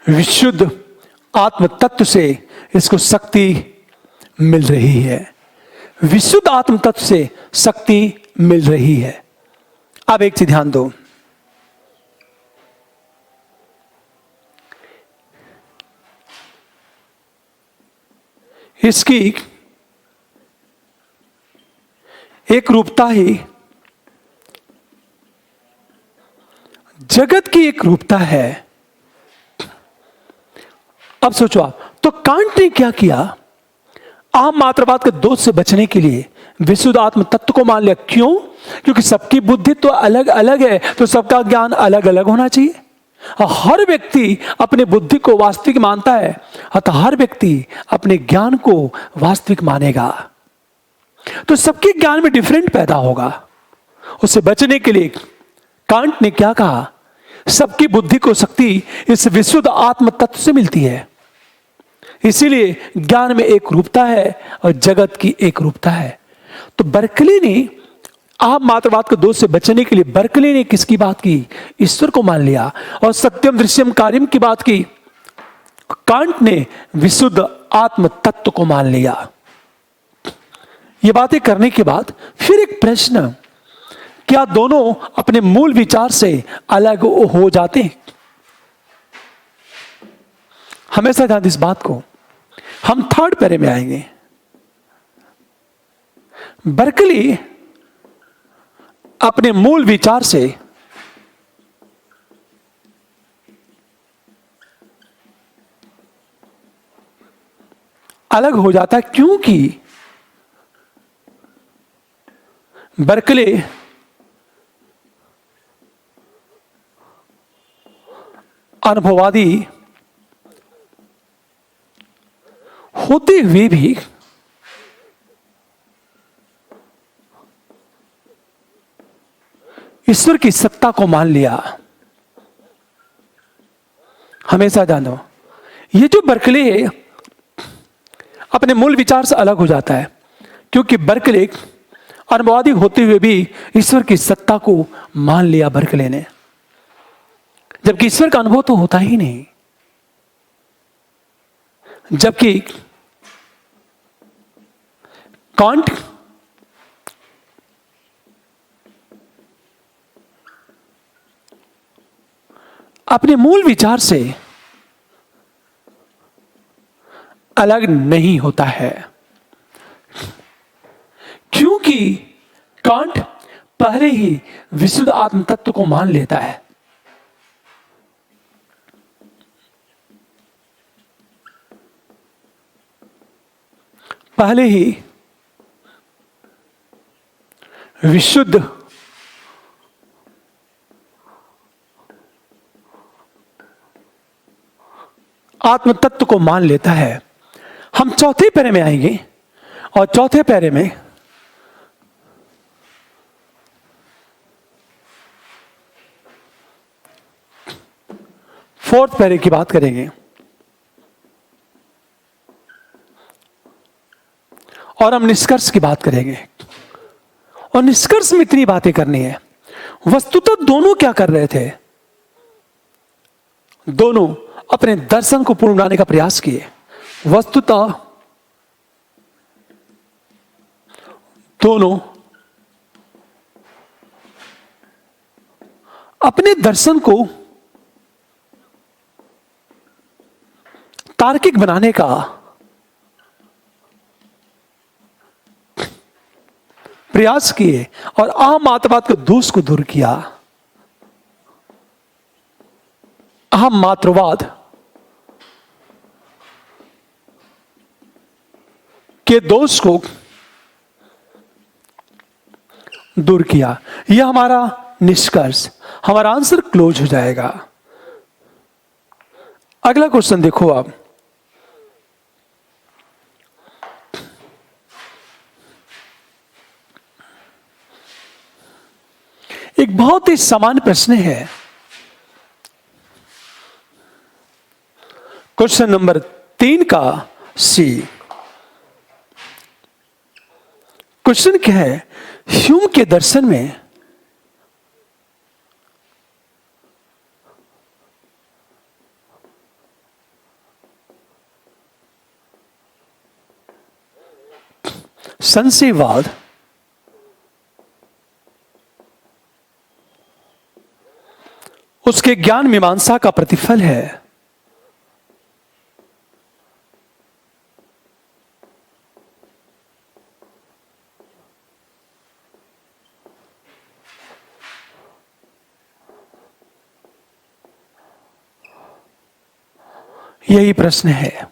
विशुद्ध आत्म तत्व से इसको शक्ति मिल रही है। विशुद्ध आत्म तत्व से शक्ति मिल रही है। अब एक चीज ध्यान दो, इसकी एक रूपता ही जगत की एक रूपता है। अब सोचो आप, तो कांट ने क्या किया? आम मात्रवाद के दोष से बचने के लिए विशुद्ध आत्म तत्व को मान लिया। क्यों? क्योंकि सबकी बुद्धि तो अलग अलग है, तो सबका ज्ञान अलग अलग होना चाहिए। हर व्यक्ति अपने बुद्धि को वास्तविक मानता है, अतः हर व्यक्ति अपने ज्ञान को वास्तविक मानेगा, तो सबके ज्ञान में डिफरेंट पैदा होगा। उससे बचने के लिए कांट ने क्या कहा? सबकी बुद्धि को शक्ति इस विशुद्ध आत्म तत्व से मिलती है, इसीलिए ज्ञान में एक रूपता है और जगत की एक रूपता है। तो बर्कले ने आप मात्रवाद के दोष से बचने के लिए बर्कले ने किसकी बात की? ईश्वर को मान लिया। और सत्यम दृश्यम कार्यम की बात की कांट ने विशुद्ध आत्म तत्व को मान लिया। ये बातें करने के बाद फिर एक प्रश्न, क्या दोनों अपने मूल विचार से अलग हो जाते हैं? हमेशा ध्यान इस बात को, हम थर्ड पैरे में आएंगे। बर्कली अपने मूल विचार से अलग हो जाता है, क्योंकि बर्कले अनुभववादी होते हुए भी ईश्वर की सत्ता को मान लिया। हमेशा जानो, ये जो बर्कले है अपने मूल विचार से अलग हो जाता है, क्योंकि बर्कले अनुभववादी होते हुए भी ईश्वर की सत्ता को मान लिया बर्कले ने, जबकि ईश्वर का अनुभव तो होता ही नहीं। जबकि कांट अपने मूल विचार से अलग नहीं होता है, क्योंकि कांट पहले ही विशुद्ध आत्म तत्व को मान लेता है। पहले ही विशुद्ध आत्म तत्व को मान लेता है। हम चौथे पैरे में आएंगे और चौथे पैरे में फोर्थ पैरे की बात करेंगे और हम निष्कर्ष की बात करेंगे। और निष्कर्ष में इतनी बातें करनी है। वस्तुतः दोनों क्या कर रहे थे? दोनों अपने दर्शन को पूर्ण बनाने का प्रयास किए। वस्तुतः दोनों अपने दर्शन को तार्किक बनाने का प्रयास किए और अहम मात्रवाद के दोष को दूर किया। अहम मात्रवाद के दोष को दूर किया। यह हमारा निष्कर्ष, हमारा आंसर क्लोज हो जाएगा। अगला क्वेश्चन देखो आप। एक बहुत ही सामान्य प्रश्न है, क्वेश्चन नंबर 3 का सी। क्वेश्चन क्या है? ह्यूम के दर्शन में संशयवाद उसके ज्ञान मीमांसा का प्रतिफल है। यही प्रश्न है।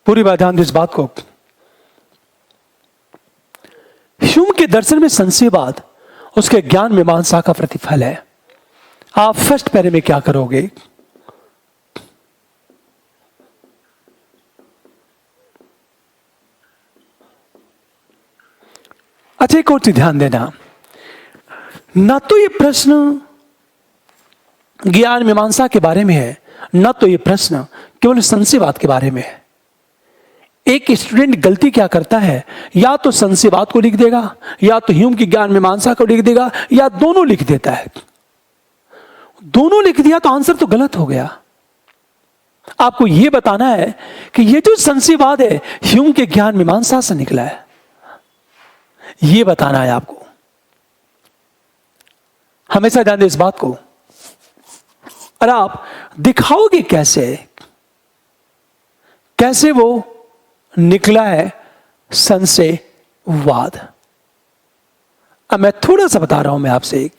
पूरी बात ध्यान दो इस बात को। ह्यूम के दर्शन में संशयवाद उसके ज्ञान मीमांसा का प्रतिफल है। आप फर्स्ट पैरे में क्या करोगे? अच्छा, एक और चीज ध्यान देना, ना तो ये प्रश्न ज्ञान मीमांसा के बारे में है, ना तो ये प्रश्न केवल संशयवाद के बारे में है। एक स्टूडेंट गलती क्या करता है, या तो संशयवाद को लिख देगा, या तो ह्यूम की ज्ञान मीमांसा को लिख देगा, या दोनों लिख देता है। दोनों लिख दिया तो आंसर तो गलत हो गया। आपको यह बताना है कि यह जो संशयवाद है ह्यूम के ज्ञान मीमांसा से निकला है, यह बताना है आपको। हमेशा ध्यान दें इस बात को। और आप दिखाओगे कैसे, कैसे वो निकला है संशयवाद। अब मैं थोड़ा सा बता रहा हूं मैं आपसे।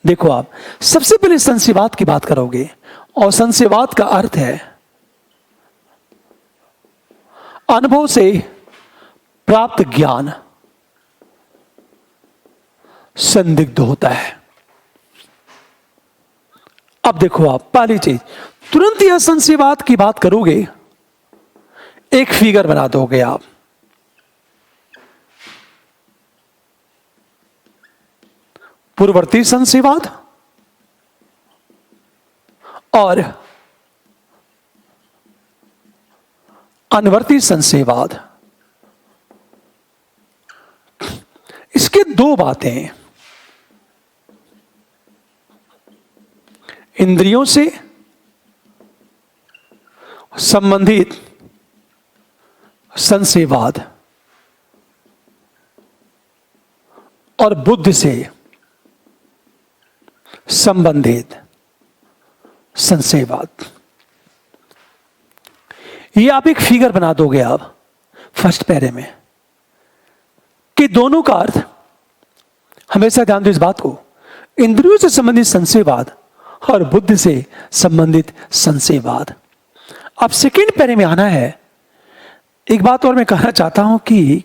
देखो, आप सबसे पहले संशयवाद की बात करोगे, और संशयवाद का अर्थ है अनुभव से प्राप्त ज्ञान संदिग्ध होता है। अब देखो, आप पहली चीज, तुरंत यह संशयवाद की बात करोगे, एक फिगर बना दोगे आप। पूर्ववर्ती संशयवाद और अनुवर्ती संशयवाद। इसके दो बातें, इंद्रियों से संबंधित संशयवाद और बुद्धि से संबंधित संशयवाद। ये आप एक फिगर बना दोगे आप फर्स्ट पैरे में कि दोनों का अर्थ, हमेशा ध्यान दो इस बात को, इंद्रियों से संबंधित संशयवाद और बुद्धि से संबंधित संशयवाद। अब सेकेंड पैरे में आना है। एक बात और मैं कहना चाहता हूं कि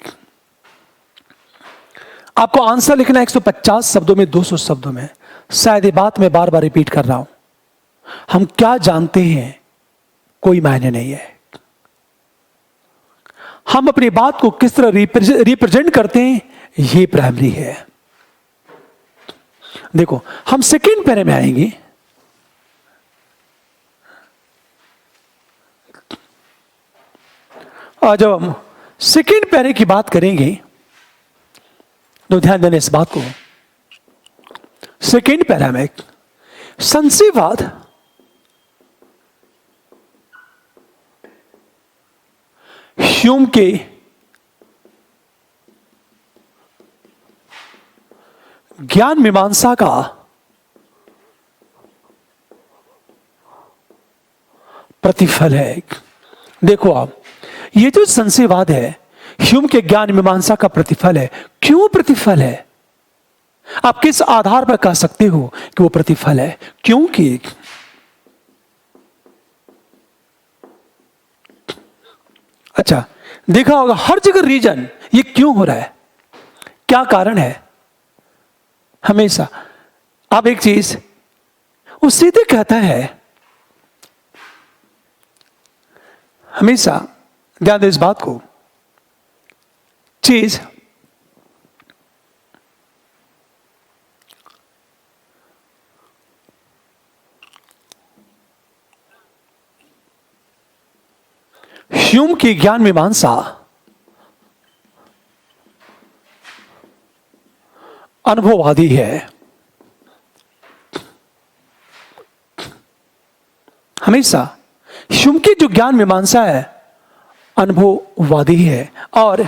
आपको आंसर लिखना है 150 शब्दों में, 200 शब्दों में। शायद ये बात मैं बार बार रिपीट कर रहा हूं। हम क्या जानते हैं कोई मायने नहीं है, हम अपनी बात को किस तरह रिप्रेजेंट करते हैं ये प्राइमरी है। देखो, हम सेकेंड पैरे में आएंगे। और जब हम सेकेंड पैरे की बात करेंगे तो ध्यान देना इस बात को, सेकेंड पैरा में संशयवाद ह्यूम के ज्ञान मीमांसा का प्रतिफल है। देखो आप, ये जो संशयवाद है ह्यूम के ज्ञान मीमांसा का प्रतिफल है। क्यों प्रतिफल है? आप किस आधार पर कह सकते हो कि वो प्रतिफल है? क्योंकि अच्छा, देखा होगा हर जगह रीजन, ये क्यों हो रहा है, क्या कारण है? हमेशा आप एक चीज वो सीधे कहता है, हमेशा ध्यान दे इस बात को, चीज ह्यूम की ज्ञान मीमांसा अनुभववादी है। हमेशा ह्यूम की जो ज्ञान मीमांसा है अनुभववादी है। और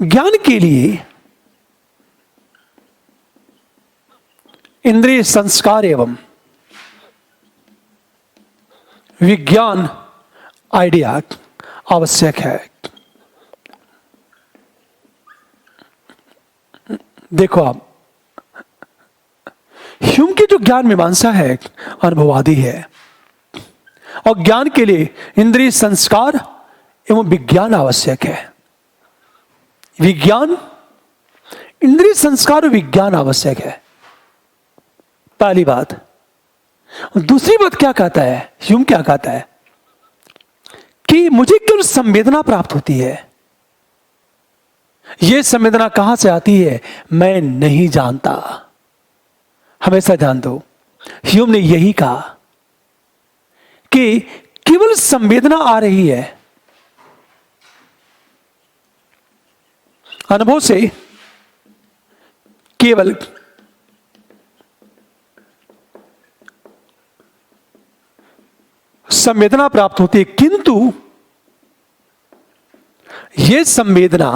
ज्ञान के लिए इंद्रिय संस्कार एवं विज्ञान आइडिया आवश्यक है। देखो आप, ह्यूम की जो ज्ञान मीमांसा है अनुभववादी है और ज्ञान के लिए इंद्रिय संस्कार एवं विज्ञान आवश्यक है। विज्ञान, इंद्रिय संस्कार और विज्ञान आवश्यक है, पहली बात। दूसरी बात क्या कहता है ह्यूम? क्या कहता है कि मुझे केवल संवेदना प्राप्त होती है। यह संवेदना कहां से आती है मैं नहीं जानता। हमेशा ध्यान दो, ह्यूम ने यही कहा कि केवल संवेदना आ रही है, अनुभव से केवल संवेदना प्राप्त होती है, किंतु यह संवेदना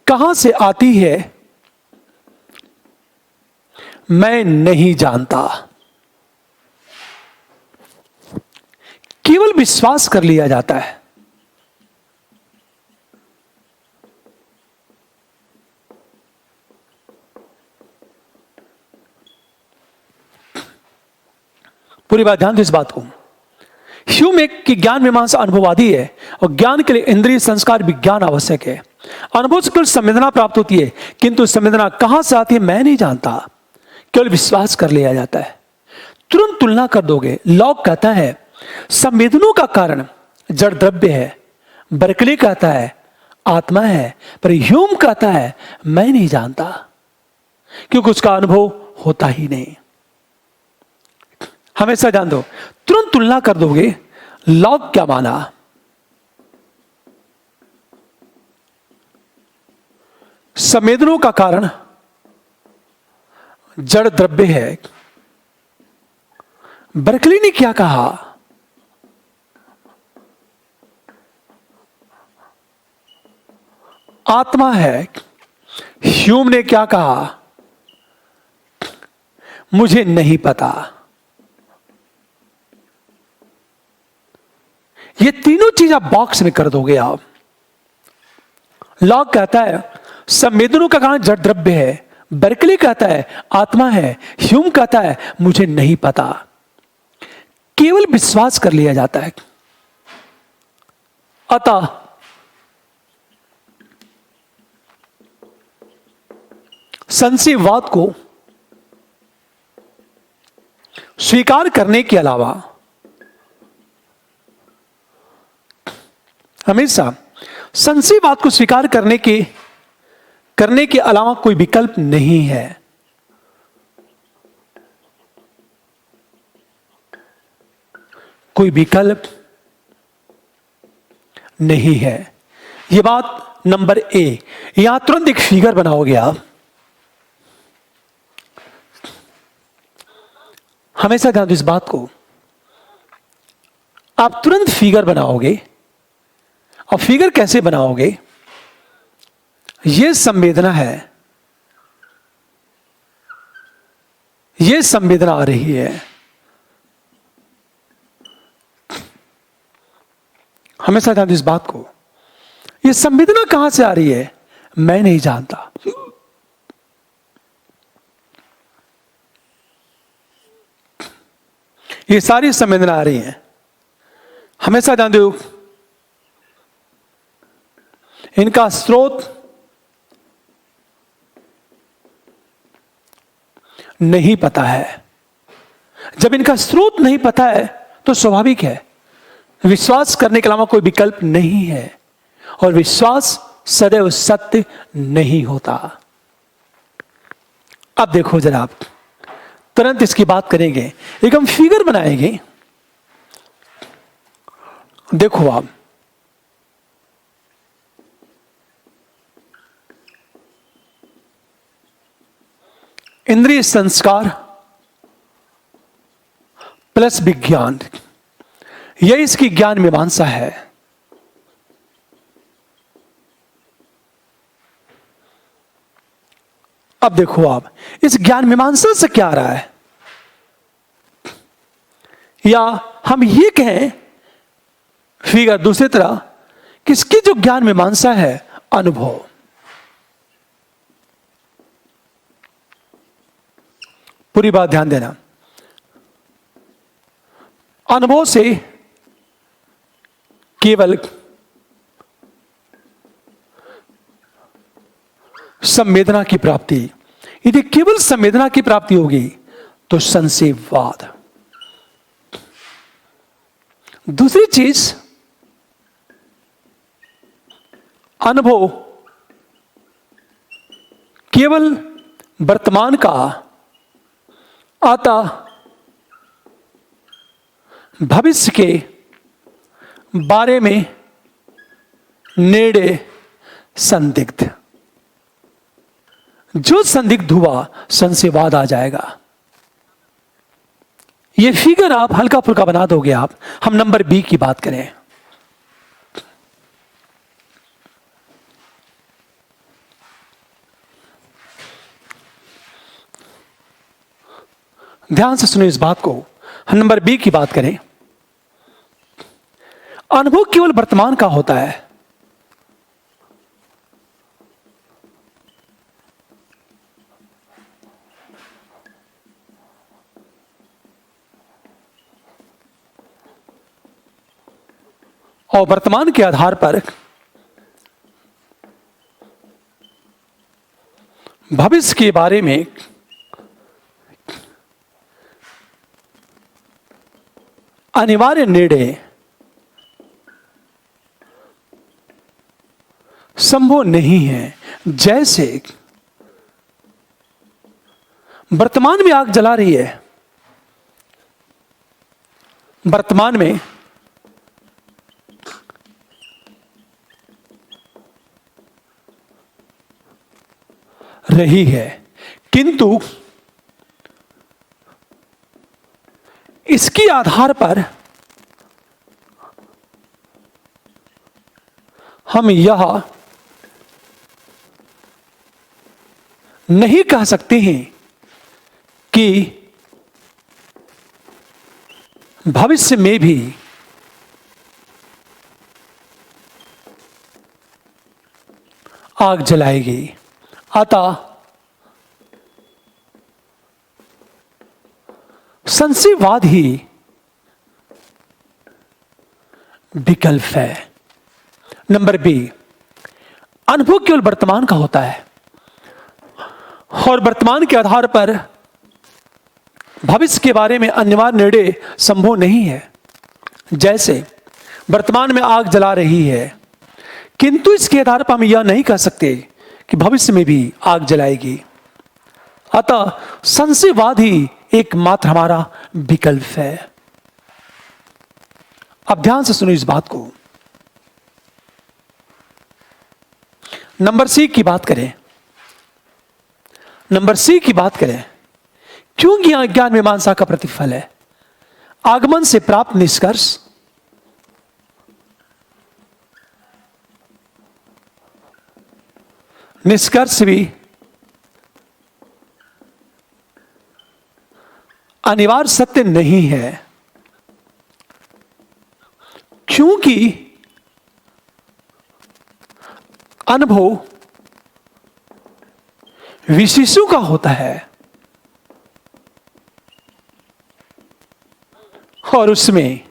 कहां से आती है मैं नहीं जानता। केवल विश्वास कर लिया जाता है। पूरी बात ध्यान दो इस बात को। ह्यूम एक की ज्ञान मीमांसा अनुभववादी है और ज्ञान के लिए इंद्रिय संस्कार विज्ञान आवश्यक है। अनुभव से केवल संवेदना प्राप्त होती है, किंतु संवेदना कहां से आती है मैं नहीं जानता, केवल विश्वास कर लिया जाता है। तुरंत तुलना कर दोगे। लॉक कहता है संवेदनों का कारण जड़ द्रव्य है, बर्कले कहता है आत्मा है, पर ह्यूम कहता है मैं नहीं जानता, क्योंकि उसका अनुभव होता ही नहीं। हमेशा जान दो, तुरंत तुलना कर दोगे लॉग क्या माना। संवेदनों का कारण जड़ द्रव्य है, बर्कली ने क्या कहा, आत्मा है। ह्यूम ने क्या कहा, मुझे नहीं पता। ये तीनों चीज आप बॉक्स में कर दोगे आप। लॉग कहता है संवेदनों का कारण जड़ द्रव्य है, बर्कले कहता है आत्मा है, ह्यूम कहता है मुझे नहीं पता। केवल विश्वास कर लिया जाता है। अतः संशयवाद को स्वीकार करने के अलावा हमेशा संशयवाद को स्वीकार करने के अलावा कोई विकल्प नहीं है। कोई विकल्प नहीं है। यह बात नंबर ए। यहां तुरंत एक फिगर बनाओगे आप। हमेशा ध्यान दो इस बात को। आप तुरंत फिगर बनाओगे, और फिगर कैसे बनाओगे, यह संवेदना है, यह संवेदना आ रही है। हमेशा ध्यान दो इस बात को। यह संवेदना कहां से आ रही है, मैं नहीं जानता। ये सारी संवेदना आ रही है। हमेशा ध्यान दो, इनका स्रोत नहीं पता है। जब इनका स्रोत नहीं पता है तो स्वाभाविक है, विश्वास करने के अलावा कोई विकल्प नहीं है, और विश्वास सदैव सत्य नहीं होता। अब देखो जरा, आप तुरंत इसकी बात करेंगे, एक हम फिगर बनाएंगे। देखो आप, इंद्रिय संस्कार प्लस विज्ञान, यह इसकी ज्ञान मीमांसा है। अब देखो आप, इस ज्ञान मीमांसा से क्या आ रहा है, या हम ये कहें फिगर दूसरी तरह, किसकी जो ज्ञान मीमांसा है, अनुभव। पूरी बात ध्यान देना। अनुभव से केवल संवेदना की प्राप्ति, यदि केवल संवेदना की प्राप्ति होगी तो संशयवाद। दूसरी चीज, अनुभव केवल वर्तमान का आता, भविष्य के बारे में नेड़े संदिग्ध। जो संदिग्ध हुआ संशयवाद आ जाएगा। यह फिगर आप हल्का फुल्का बना दोगे आप। हम नंबर बी की बात करें। ध्यान से सुनो इस बात को। हम नंबर बी की बात करें। अनुभव केवल वर्तमान का होता है। और वर्तमान के आधार पर भविष्य के बारे में अनिवार्य निर्णय संभव नहीं है। जैसे वर्तमान में आग जला रही है, वर्तमान में रही है, किंतु इसके आधार पर हम यह नहीं कह सकते हैं कि भविष्य में भी आग जलाएगी। अतः संशयवाद ही विकल्प है। नंबर बी, अनुभव केवल वर्तमान का होता है और वर्तमान के आधार पर भविष्य के बारे में अनिवार्य निर्णय संभव नहीं है। जैसे वर्तमान में आग जला रही है, किंतु इसके आधार पर हम यह नहीं कह सकते कि भविष्य में भी आग जलाएगी। अतः संशयवाद ही एकमात्र हमारा विकल्प है। अब ध्यान से सुनो इस बात को। नंबर सी की बात करें, नंबर सी की बात करें, क्योंकि यहां ज्ञान मीमांसा का प्रतिफल है। आगमन से प्राप्त निष्कर्ष भी अनिवार्य सत्य नहीं है, क्योंकि अनुभव विशेषों का होता है और उसमें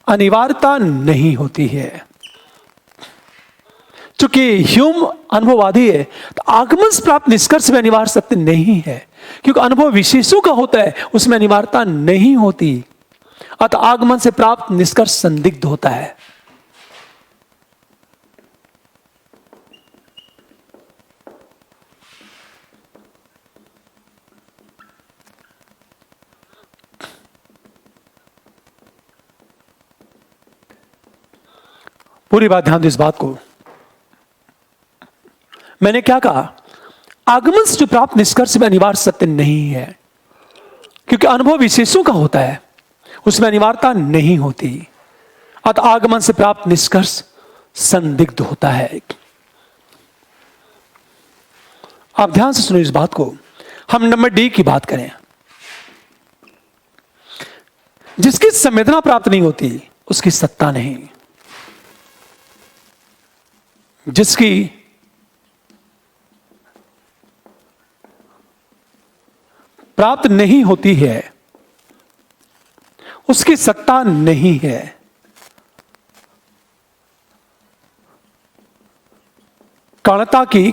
अनिवार्यता नहीं होती है। चूंकि ह्यूम अनुभववादी है, तो आगमन से प्राप्त निष्कर्ष में अनिवार्य सत्य नहीं है, क्योंकि अनुभव विशेषों का होता है, उसमें अनिवार्यता नहीं होती। अतः आगमन से प्राप्त निष्कर्ष संदिग्ध होता है। पूरी बात ध्यान दो इस बात को। मैंने क्या कहा? आगमन से जो प्राप्त निष्कर्ष में अनिवार्य सत्य नहीं है, क्योंकि अनुभव विशेषों का होता है, उसमें अनिवार्यता नहीं होती। अतः आगमन से प्राप्त निष्कर्ष संदिग्ध होता है। आप ध्यान से सुनो इस बात को। हम नंबर डी की बात करें, जिसकी संवेदना प्राप्त नहीं होती उसकी सत्ता नहीं। जिसकी प्राप्त नहीं होती है उसकी सत्ता नहीं है। कारणता की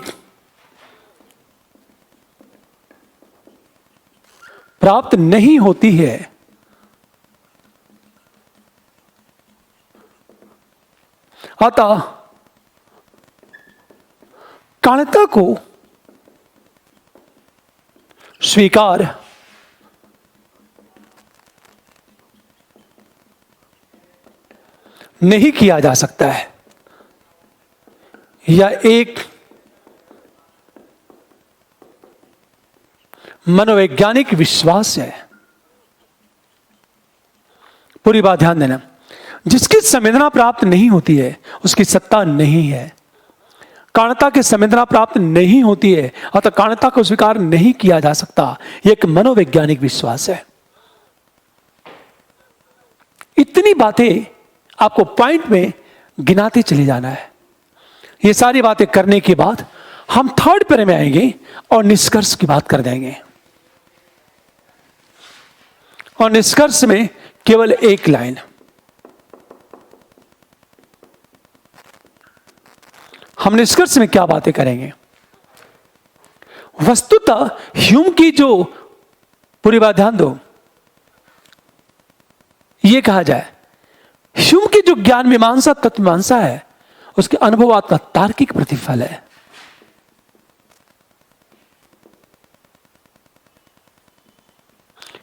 प्राप्त नहीं होती है, अतः कारणता को स्वीकार नहीं किया जा सकता है। यह एक मनोवैज्ञानिक विश्वास है। पूरी बात ध्यान देना। जिसकी संवेदना प्राप्त नहीं होती है उसकी सत्ता नहीं है। कारणता की संवेदना प्राप्त नहीं होती है, अतः कारणता को स्वीकार नहीं किया जा सकता। यह एक मनोवैज्ञानिक विश्वास है। इतनी बातें आपको पॉइंट में गिनाते चले जाना है। ये सारी बातें करने के बाद हम थर्ड पैरे में आएंगे और निष्कर्ष की बात कर देंगे। और निष्कर्ष में केवल एक लाइन, हम निष्कर्ष में क्या बातें करेंगे वस्तुतः ह्यूम की जो, पूरी बात ध्यान दो, यह कहा जाए ह्यूम की जो ज्ञान मीमांसा तत्व मीमांसा है उसके अनुभवात का तार्किक प्रतिफल है।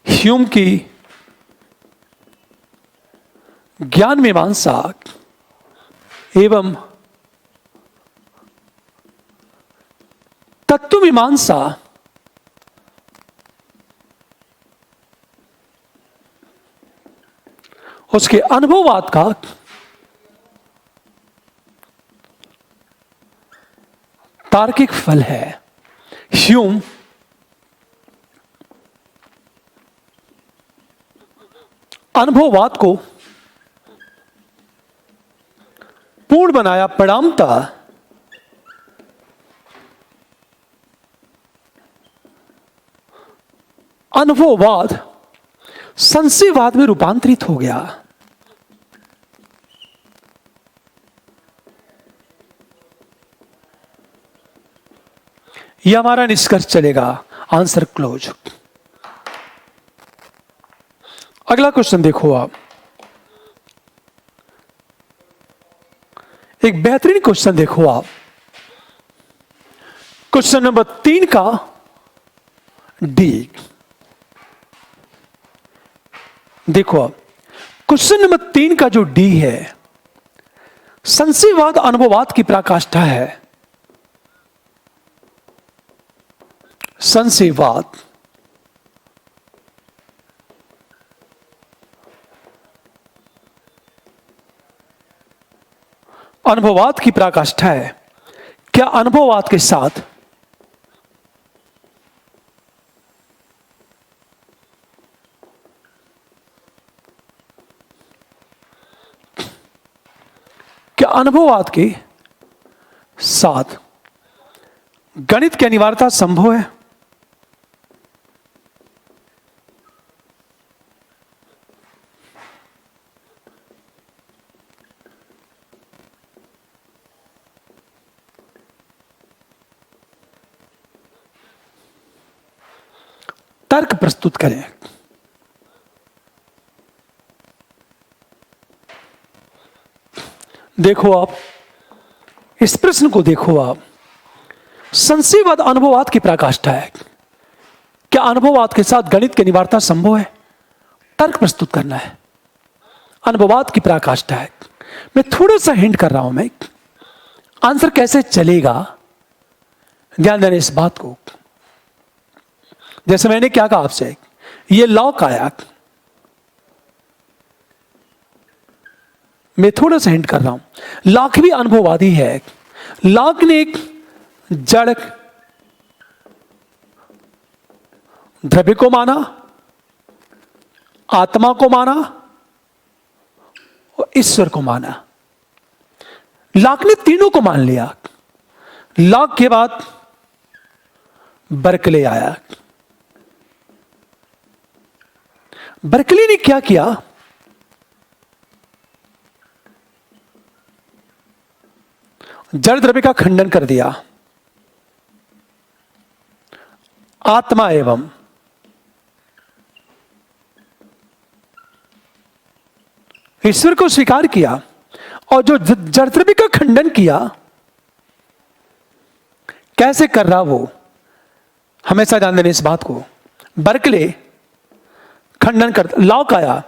ह्यूम की ज्ञान मीमांसा एवं तत्व मीमांसा उसके अनुभववाद का तार्किक फल है। ह्यूम अनुभववाद को पूर्ण बनाया, परिणामतः अनुभववाद संशयवाद में रूपांतरित हो गया। यह हमारा निष्कर्ष चलेगा। Answer close. अगला क्वेश्चन देखो आप, एक बेहतरीन क्वेश्चन देखो आप, क्वेश्चन नंबर 3 का डी। देखो आप, क्वेश्चन नंबर 3 का जो डी है, संशयवाद अनुभववाद की पराकाष्ठा है। संशयवाद अनुभववाद की पराकाष्ठा है। क्या अनुभववाद के साथ अनुभववाद के साथ गणित की अनिवार्यता संभव है? तर्क प्रस्तुत करें। देखो आप, इस प्रश्न को देखो आप, संशयवाद अनुभववाद की पराकाष्ठा है। क्या अनुभववाद के साथ गणित की अनिवार्यता संभव है? तर्क प्रस्तुत करना है, अनुभववाद की पराकाष्ठा है। मैं थोड़ा सा हिंट कर रहा हूं, मैं आंसर कैसे चलेगा, ध्यान देना इस बात को। जैसे मैंने क्या कहा आपसे, ये लॉक आया, मैं थोड़ा सा हिंट कर रहा हूं। लॉक भी अनुभववादी है। लॉक ने एक जड़ द्रव्य को माना, आत्मा को माना और ईश्वर को माना। लॉक ने तीनों को मान लिया। लॉक के बाद बर्कले आया। बर्कले ने क्या किया, जड़ द्रव्य का खंडन कर दिया। आत्मा एवं ईश्वर को स्वीकार किया, और जो जड़ द्रव्य का खंडन किया, कैसे कर रहा वो, हमेशा ध्यान देने इस बात को। बर्कले खंडन कर, लॉक आया,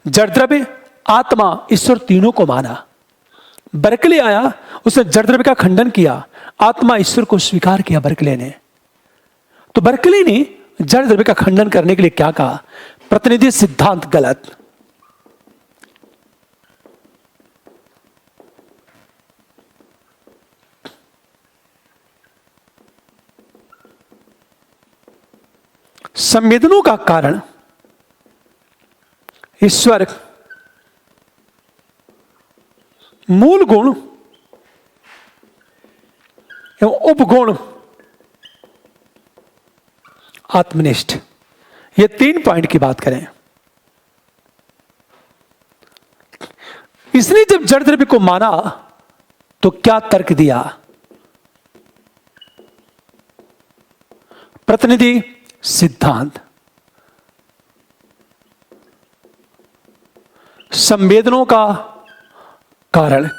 जड़ द्रव्य आत्मा ईश्वर तीनों को माना। बर्कले आया, उसने जड़ द्रव्य का खंडन किया, आत्मा ईश्वर को स्वीकार किया बर्कले ने। तो बर्कले ने जड़ द्रव्य का खंडन करने के लिए क्या कहा, प्रतिनिधि सिद्धांत गलत। संवेदनों का कारण ईश्वर, मूल गुण एवं उपगुण आत्मनिष्ठ, ये 3 पॉइंट की बात करें। इसने जब जड़ द्रव्य को माना तो क्या तर्क दिया, प्रतिनिधि सिद्धांत, संवेदनों का कारण,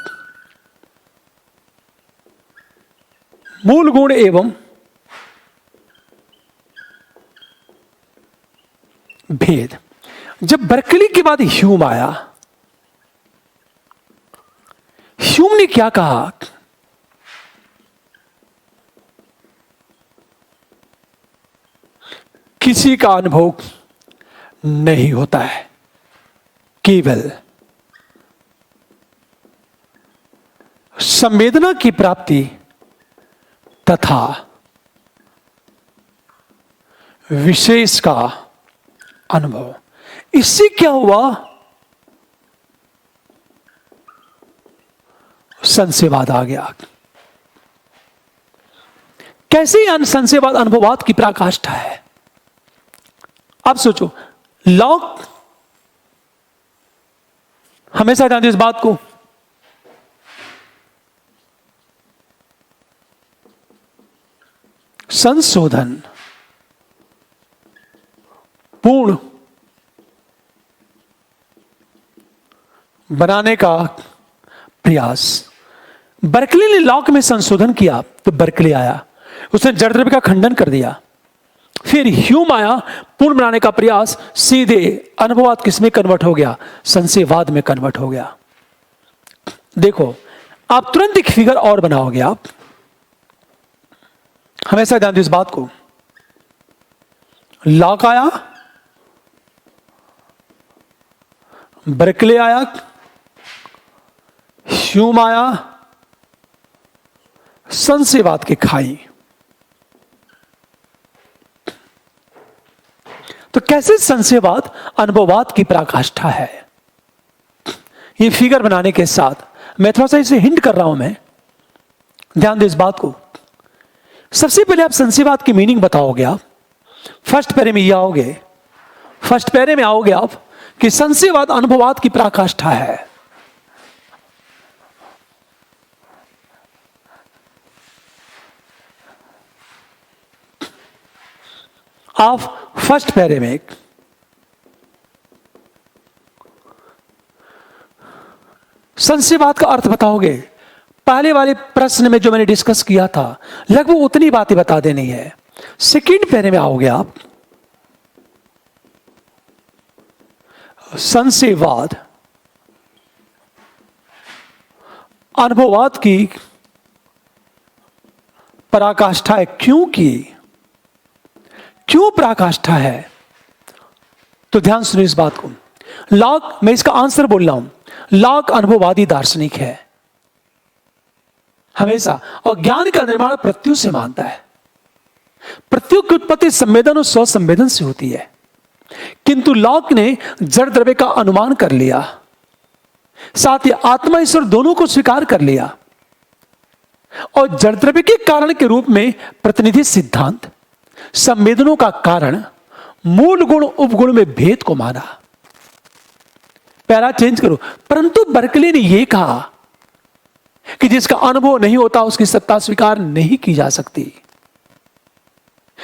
मूल गुण एवं भेद। जब बर्कली के बाद ह्यूम आया, ह्यूम ने क्या कहा? किसी का अनुभव नहीं होता है, केवल संवेदना की प्राप्ति तथा विशेष का अनुभव। इससे क्या हुआ? संशयवाद आ गया। कैसे संशयवाद अनुभववाद की पराकाष्ठा है? आप सोचो, लॉक हमेशा ध्यान दे इस बात को, संशोधन पूर्ण बनाने का प्रयास। बर्कली ने लॉक में संशोधन किया तो बर्कली आया, उसने जड़ द्रव्य का खंडन कर दिया। फिर ह्यूम आया, पूर्ण बनाने का प्रयास, सीधे अनुभववाद किसमें कन्वर्ट हो गया? संशयवाद में कन्वर्ट हो गया। देखो, आप तुरंत एक फिगर और बनाओगे। आप हमेशा ध्यान दो इस बात को, लॉक आया, बर्कले आया, ह्यूम आया, संशयवाद के खाई। तो कैसे संशयवाद अनुभववाद की पराकाष्ठा है? ये फिगर बनाने के साथ मैं थोड़ा सा इसे हिंट कर रहा हूं। मैं ध्यान दो इस बात को। सबसे पहले आप संशयवाद की मीनिंग बताओगे। आप फर्स्ट पैरे में ये आओगे, फर्स्ट पैरे में आओगे आप कि संशयवाद अनुभववाद की पराकाष्ठा है। आप फर्स्ट पैरे में संशयवाद का अर्थ बताओगे। पहले वाले प्रश्न में जो मैंने डिस्कस किया था, लगभग उतनी बातें बता देनी है। सेकंड पैरे में आओगे आप, संशयवाद अनुभववाद की पराकाष्ठा है। क्यों पराकाष्ठा है? तो ध्यान सुनिए इस बात को। लॉक, मैं इसका आंसर बोल रहा हूं, लॉक अनुभववादी दार्शनिक है हमेशा, और ज्ञान का निर्माण प्रत्यय से मानता है। प्रत्यय की उत्पत्ति संवेदन और स्वसंवेदन से होती है, किंतु लॉक ने जड़ द्रव्य का अनुमान कर लिया, साथ ही आत्मा ईश्वर दोनों को स्वीकार कर लिया, और जड़ द्रव्य के कारण के रूप में प्रतिनिधि सिद्धांत, संवेदनों का कारण, मूल गुण उपगुण में भेद को माना। पैरा चेंज करो। परंतु बर्कले ने यह कहा कि जिसका अनुभव नहीं होता उसकी सत्ता स्वीकार नहीं की जा सकती।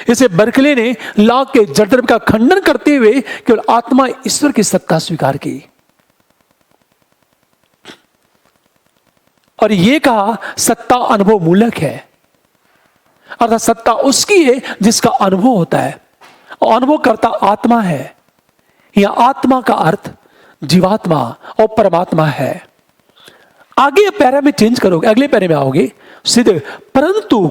इसे बर्कले ने लॉक के जड़ द्रव्य का खंडन करते हुए केवल आत्मा ईश्वर की सत्ता स्वीकार की, और यह कहा सत्ता अनुभव मूलक है, अर्थात सत्ता उसकी है जिसका अनुभव होता है, और अनुभव करता आत्मा है। यह आत्मा का अर्थ जीवात्मा और परमात्मा है। आगे पैरा में चेंज करोगे, अगले पैरे में आओगे सीधे। परंतु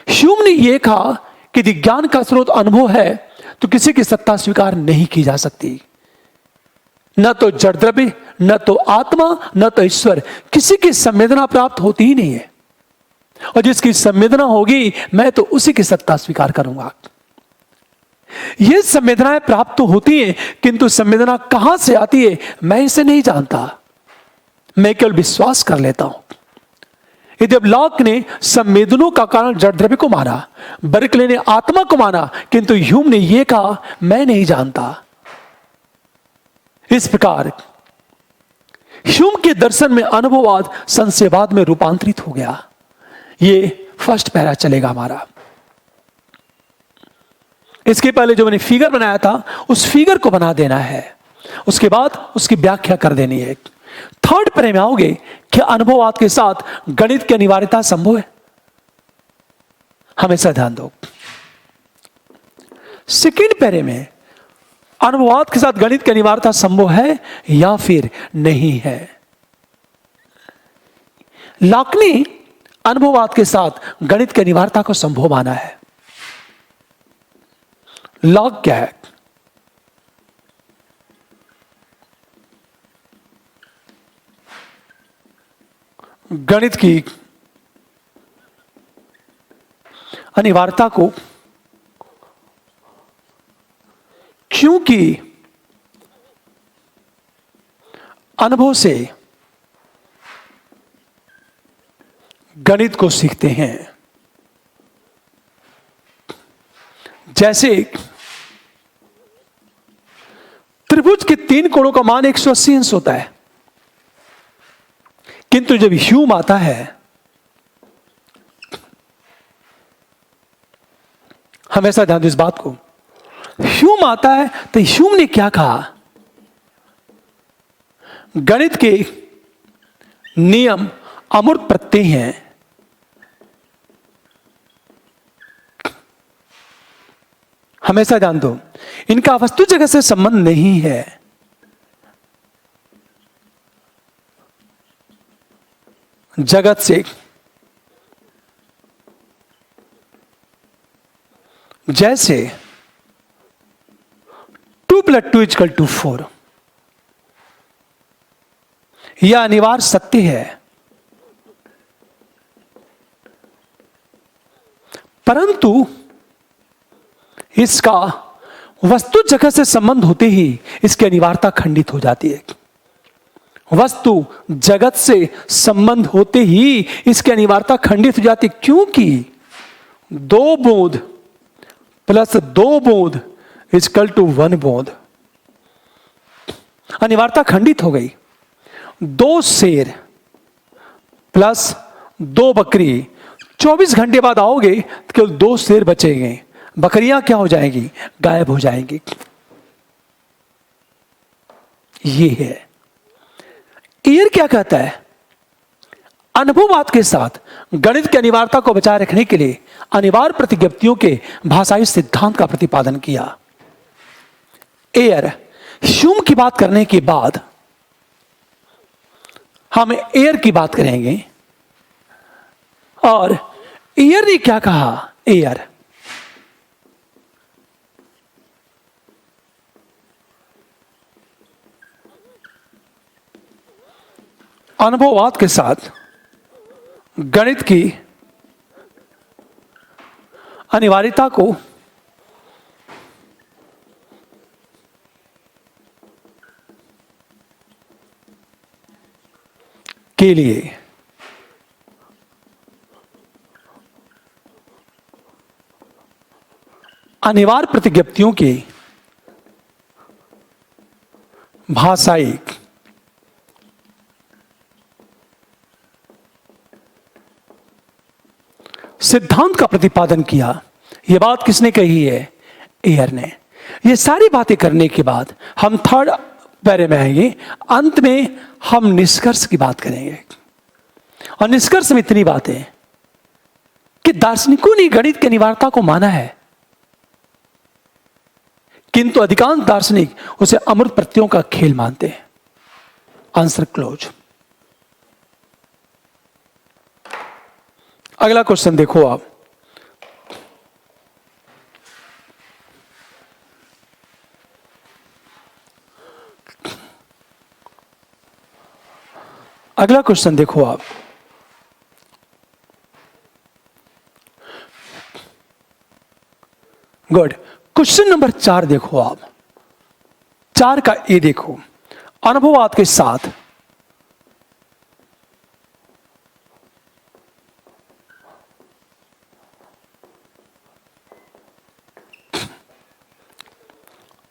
ह्यूम ने यह कहा कि यदि ज्ञान का स्रोत अनुभव है तो किसी की सत्ता स्वीकार नहीं की जा सकती। न तो जड़ द्रव्य, न तो आत्मा, न तो ईश्वर, किसी की संवेदना प्राप्त होती ही नहीं है, और जिसकी संवेदना होगी मैं तो उसी की सत्ता स्वीकार करूंगा। ये संवेदनाएं प्राप्त तो होती हैं, किंतु संवेदना कहां से आती है मैं इसे नहीं जानता, मैं केवल विश्वास कर लेता हूं। जब लॉक ने संवेदनों का कारण जड़ द्रव्य को माना, बर्कले ने आत्मा को माना, किंतु ह्यूम ने यह कहा मैं नहीं जानता। इस प्रकार ह्यूम के दर्शन में अनुभववाद संशयवाद में रूपांतरित हो गया। ये फर्स्ट पैरा चलेगा हमारा। इसके पहले जो मैंने फिगर बनाया था उस फिगर को बना देना है, उसके बाद उसकी व्याख्या कर देनी है। थर्ड पैरे में आओगे कि अनुभववाद के साथ गणित की अनिवार्यता संभव है। हमेशा ध्यान दो, सेकेंड पैरे में अनुभववाद के साथ गणित की अनिवार्यता संभव है या फिर नहीं है। लॉक ने अनुभववाद के साथ गणित की अनिवार्यता को संभव माना है। लॉक क्या है? गणित की अनिवार्यता को क्योंकि अनुभव से गणित को सीखते हैं। जैसे त्रिभुज के 3 कोणों का मान 180 अंश होता है, किंतु जब ह्यूम आता है, हमेशा ध्यान दो इस बात को, ह्यूम आता है तो ह्यूम ने क्या कहा? गणित के नियम अमूर्त प्रत्यय हैं। हमेशा ध्यान दो, इनका वस्तु जगत से संबंध नहीं है। जगत से जैसे 2 + 2 = 4, यह अनिवार्य सत्य है, परंतु इसका वस्तु जगत से संबंध होते ही इसकी अनिवार्यता खंडित हो जाती है। वस्तु जगत से संबंध होते ही इसकी अनिवार्यता खंडित हो जाती है, क्योंकि 2 बूंद + 2 बूंद = 1 बूंद। अनिवार्यता खंडित हो गई। 2 शेर + 2 बकरी, 24 घंटे बाद आओगे तो केवल 2 शेर बचेंगे, बकरियां क्या हो जाएंगी? गायब हो जाएंगी। ये है। एयर क्या कहता है? अनुभववाद के साथ गणित की अनिवार्यता को बचाए रखने के लिए अनिवार्य प्रतिज्ञप्तियों के भाषाई सिद्धांत का प्रतिपादन किया। एयर ह्यूम की बात करने के बाद हम एयर की बात करेंगे। और एयर ने क्या कहा? एयर अनुभववाद के साथ गणित की अनिवार्यता को के लिए अनिवार्य प्रतिज्ञप्तियों के भाषाई सिद्धांत का प्रतिपादन किया। यह बात किसने कही है? एयर ने। ये सारी बातें करने के बाद हम थर्ड पैरे में आएंगे। अंत में हम निष्कर्ष की बात करेंगे। और निष्कर्ष में इतनी बातें कि दार्शनिकों ने गणित की अनिवार्यता को माना है, किंतु अधिकांश दार्शनिक उसे अमूर्त प्रत्ययों का खेल मानते हैं। Answer close. अगला क्वेश्चन देखो आप। अगला क्वेश्चन देखो आप। गुड। क्वेश्चन नंबर 4 देखो आप। 4 का ए देखो। अनुभववाद के साथ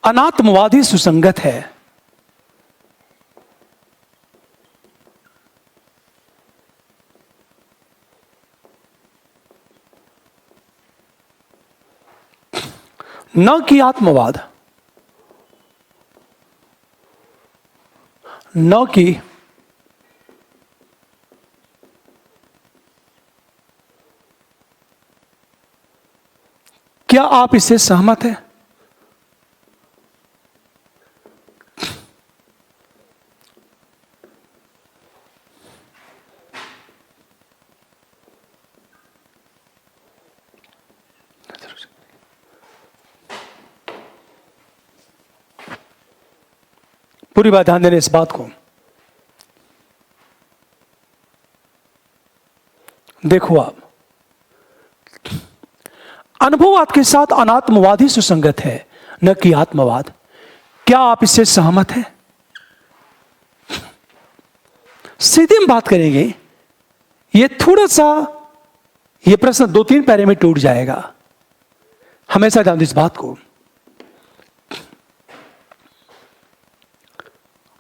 अनात्मवादी सुसंगत है। न कि आत्मवाद, न कि क्या आप इससे सहमत हैं? पूरी बात ध्यान देने इस बात को। देखो आप, अनुभववाद के साथ अनात्मवाद ही सुसंगत है, न कि आत्मवाद। क्या आप इससे सहमत हैं? सीधे हम बात करेंगे, ये थोड़ा सा, ये प्रश्न 2-3 पैरे में टूट जाएगा। हमेशा ध्यान दो इस बात को।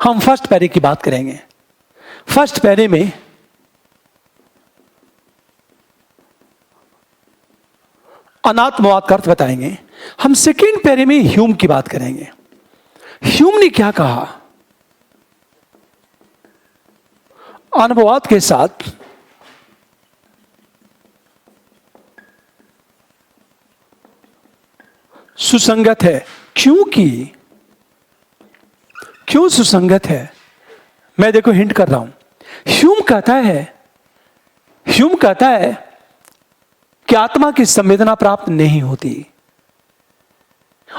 हम फर्स्ट पैरे की बात करेंगे। फर्स्ट पैरे में अनात्मवाद का अर्थ बताएंगे। हम सेकेंड पैरे में ह्यूम की बात करेंगे। ह्यूम ने क्या कहा? अनुभववाद के साथ सुसंगत है। क्यों सुसंगत है? मैं देखो हिंट कर रहा हूं। ह्यूम कहता है कि आत्मा की संवेदना प्राप्त नहीं होती,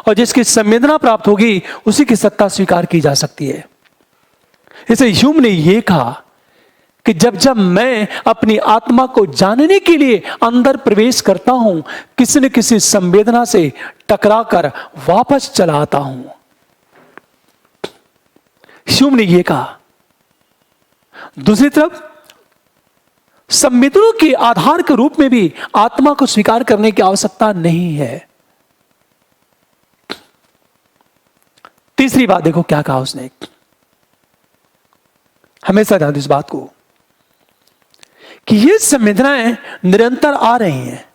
और जिसकी संवेदना प्राप्त होगी उसी की सत्ता स्वीकार की जा सकती है। इसलिए ह्यूम ने यह कहा कि जब मैं अपनी आत्मा को जानने के लिए अंदर प्रवेश करता हूं, किसी न किसी संवेदना से टकराकर वापस चला आता हूं। ह्यूम ने यह कहा। दूसरी तरफ संवेदनों के आधार के रूप में भी आत्मा को स्वीकार करने की आवश्यकता नहीं है। तीसरी बात देखो क्या कहा उसने। हमेशा ध्यान दो इस बात को कि ये संवेदनाएं निरंतर आ रही हैं,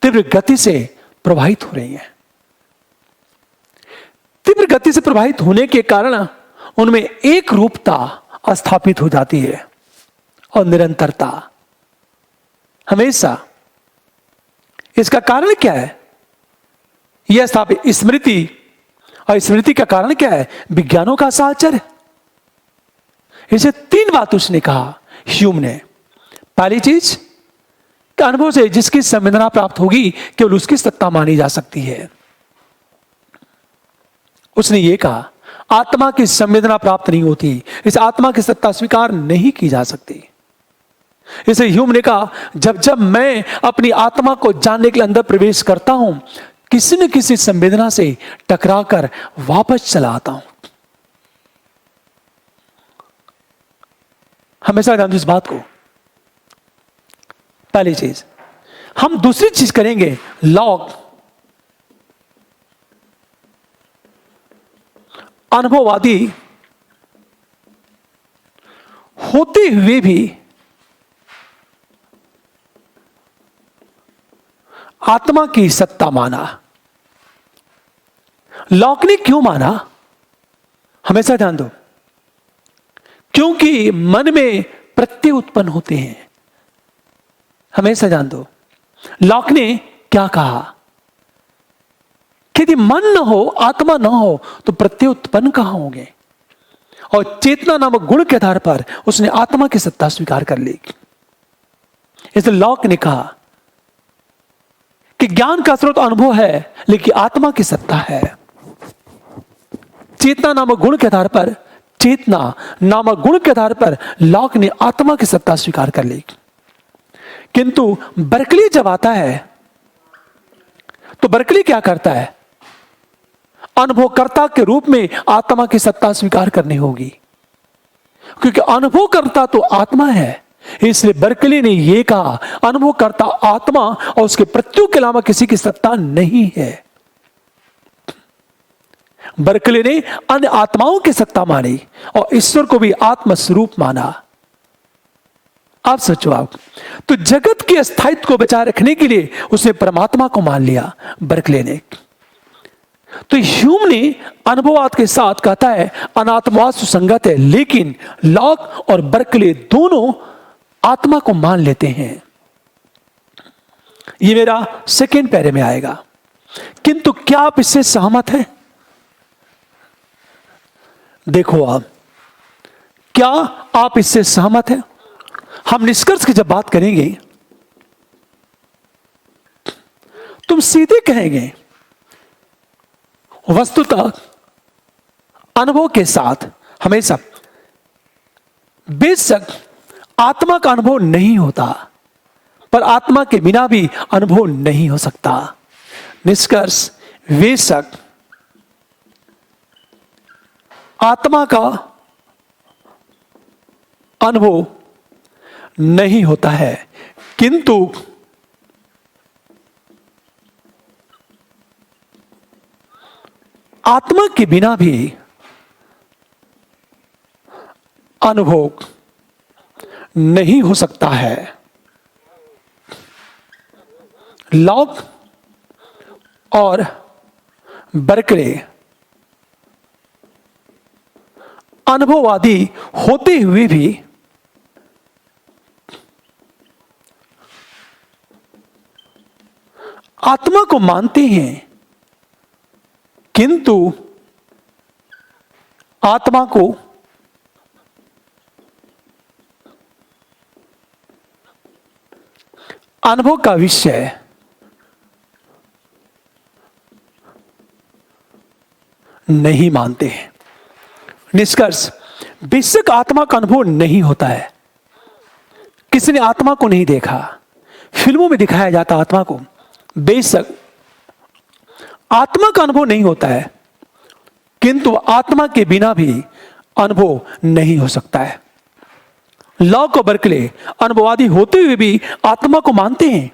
तीव्र गति से प्रवाहित हो रही हैं। तीव्र गति से प्रवाहित होने के कारण उनमें एक रूपता स्थापित हो जाती है और निरंतरता हमेशा। इसका कारण क्या है? यह स्थापित स्मृति, और स्मृति का कारण क्या है? विज्ञानों का साहचर्य। इसे 3 बात उसने कहा ह्यूम ने। पहली चीज कि अनुभव से जिसकी संवेदना प्राप्त होगी केवल उसकी सत्ता मानी जा सकती है। उसने ये कहा आत्मा की संवेदना प्राप्त नहीं होती, इस आत्मा की सत्ता स्वीकार नहीं की जा सकती। इसे ह्यूम ने कहा जब मैं अपनी आत्मा को जानने के लिए अंदर प्रवेश करता हूं, किसी न किसी संवेदना से टकराकर वापस चला आता हूं। हमेशा ध्यान दो इस बात को। पहली चीज। हम दूसरी चीज करेंगे, लॉग। अनुभववादी होते हुए भी आत्मा की सत्ता माना। लॉक ने क्यों माना? हमेशा ध्यान दो, क्योंकि मन में प्रत्यय उत्पन्न होते हैं। हमेशा ध्यान दो, लॉक ने क्या कहा कि यदि मन न हो, आत्मा न हो, तो प्रत्यय उत्पन्न कहां होंगे? और चेतना नामक गुण के आधार पर उसने आत्मा की सत्ता स्वीकार कर ली। इसलिए लॉक ने कहा कि ज्ञान का स्रोत अनुभव है, लेकिन आत्मा की सत्ता है। चेतना नामक गुण के आधार पर, चेतना नामक गुण के आधार पर लॉक ने आत्मा की सत्ता स्वीकार कर ली। किंतु बर्कली जब आता है तो बर्कली क्या करता है? अनुभवकर्ता के रूप में आत्मा की सत्ता स्वीकार करनी होगी, क्योंकि अनुभवकर्ता तो आत्मा है। इसलिए बर्कली ने यह कहा अनुभवकर्ता आत्मा और उसके प्रत्ययों के अलावा किसी की सत्ता नहीं है। बर्कली ने अन्य आत्माओं की सत्ता मानी और ईश्वर को भी आत्मस्वरूप माना। आप सोचो, आप तो जगत के स्थायित्व को बचाए रखने के लिए उसने परमात्मा को मान लिया बर्कले ने। तो ह्यूम ने अनुभववाद के साथ कहता है अनात्मवाद सुसंगत है, लेकिन लॉक और बर्कले दोनों आत्मा को मान लेते हैं। ये मेरा सेकेंड पैरे में आएगा। किंतु क्या आप इससे सहमत हैं? देखो आप, क्या आप इससे सहमत हैं? हम निष्कर्ष की जब बात करेंगे, तुम सीधे कहेंगे वस्तुतः अनुभव के साथ हमेशा बेशक आत्मा का अनुभव नहीं होता, पर आत्मा के बिना भी अनुभव नहीं हो सकता। निष्कर्ष, बेशक आत्मा का अनुभव नहीं होता है, किंतु आत्मा के बिना भी अनुभव नहीं हो सकता है। लॉक और बर्कले अनुभववादी होते हुए भी आत्मा को मानते हैं, किंतु आत्मा को अनुभव का विषय नहीं मानते हैं। निष्कर्ष, बेशक आत्मा का अनुभव नहीं होता है। किसी ने आत्मा को नहीं देखा, फिल्मों में दिखाया जाता आत्मा को। बेशक आत्मा का अनुभव नहीं होता है, किंतु आत्मा के बिना भी अनुभव नहीं हो सकता है। लॉक और बर्कले अनुभववादी होते हुए भी आत्मा को मानते हैं,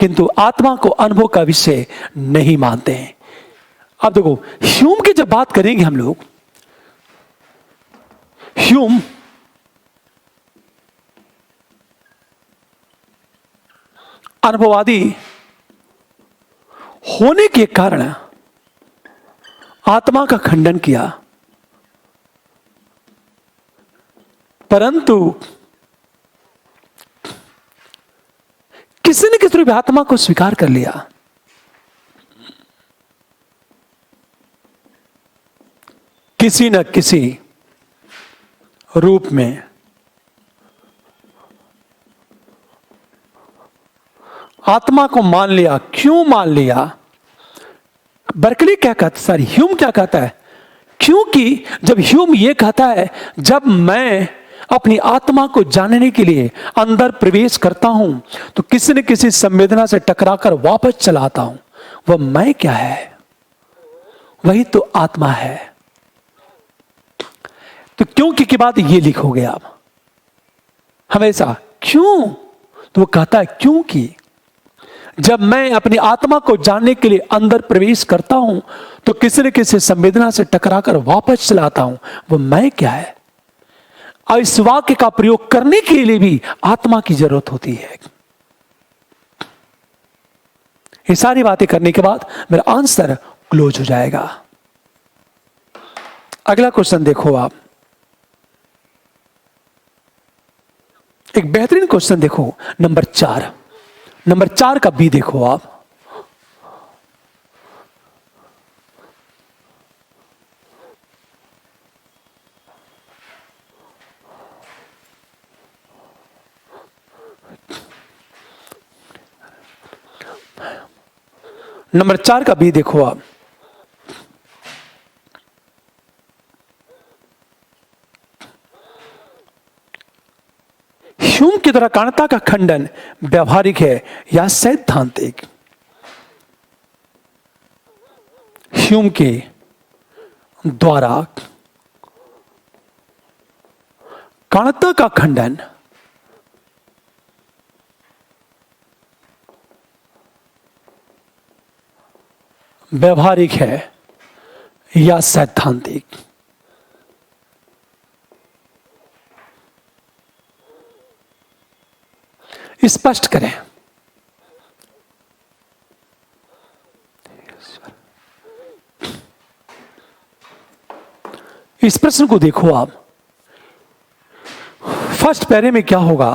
किंतु आत्मा को अनुभव का विषय नहीं मानते हैं। अब देखो, ह्यूम की जब बात करेंगे हम लोग, ह्यूम अनुभववादी होने के कारण आत्मा का खंडन किया, परंतु किसी न किसी रूप आत्मा को स्वीकार कर लिया। किसी न किसी रूप में आत्मा को मान लिया। क्यों मान लिया? बर्कले क्या कहता, सॉरी ह्यूम क्या कहता है? क्योंकि जब ह्यूम ये कहता है जब मैं अपनी आत्मा को जानने के लिए अंदर प्रवेश करता हूं तो किसी न किसी संवेदना से टकराकर वापस चला आता हूं, वह मैं क्या है? वही तो आत्मा है। तो क्योंकि के बाद ये लिखोगे आप हमेशा क्यों, तो वो कहता है क्योंकि जब मैं अपनी आत्मा को जानने के लिए अंदर प्रवेश करता हूं तो किसी न किसी संवेदना से टकराकर वापस चला आता हूं, वो मैं क्या है? और इस वाक्य का प्रयोग करने के लिए भी आत्मा की जरूरत होती है। ये सारी बातें करने के बाद मेरा आंसर क्लोज हो जाएगा। अगला क्वेश्चन देखो आप, एक बेहतरीन क्वेश्चन देखो, नंबर 4। नंबर 4 का बी देखो आप। नंबर 4 का बी देखो आप। ह्यूम की तरह कारणता का खंडन व्यवहारिक है या सैद्धांतिक? ह्यूम के द्वारा कारणता का खंडन व्यवहारिक है या सैद्धांतिक? स्पष्ट करें। इस प्रश्न को देखो आप, फर्स्ट पैरे में क्या होगा?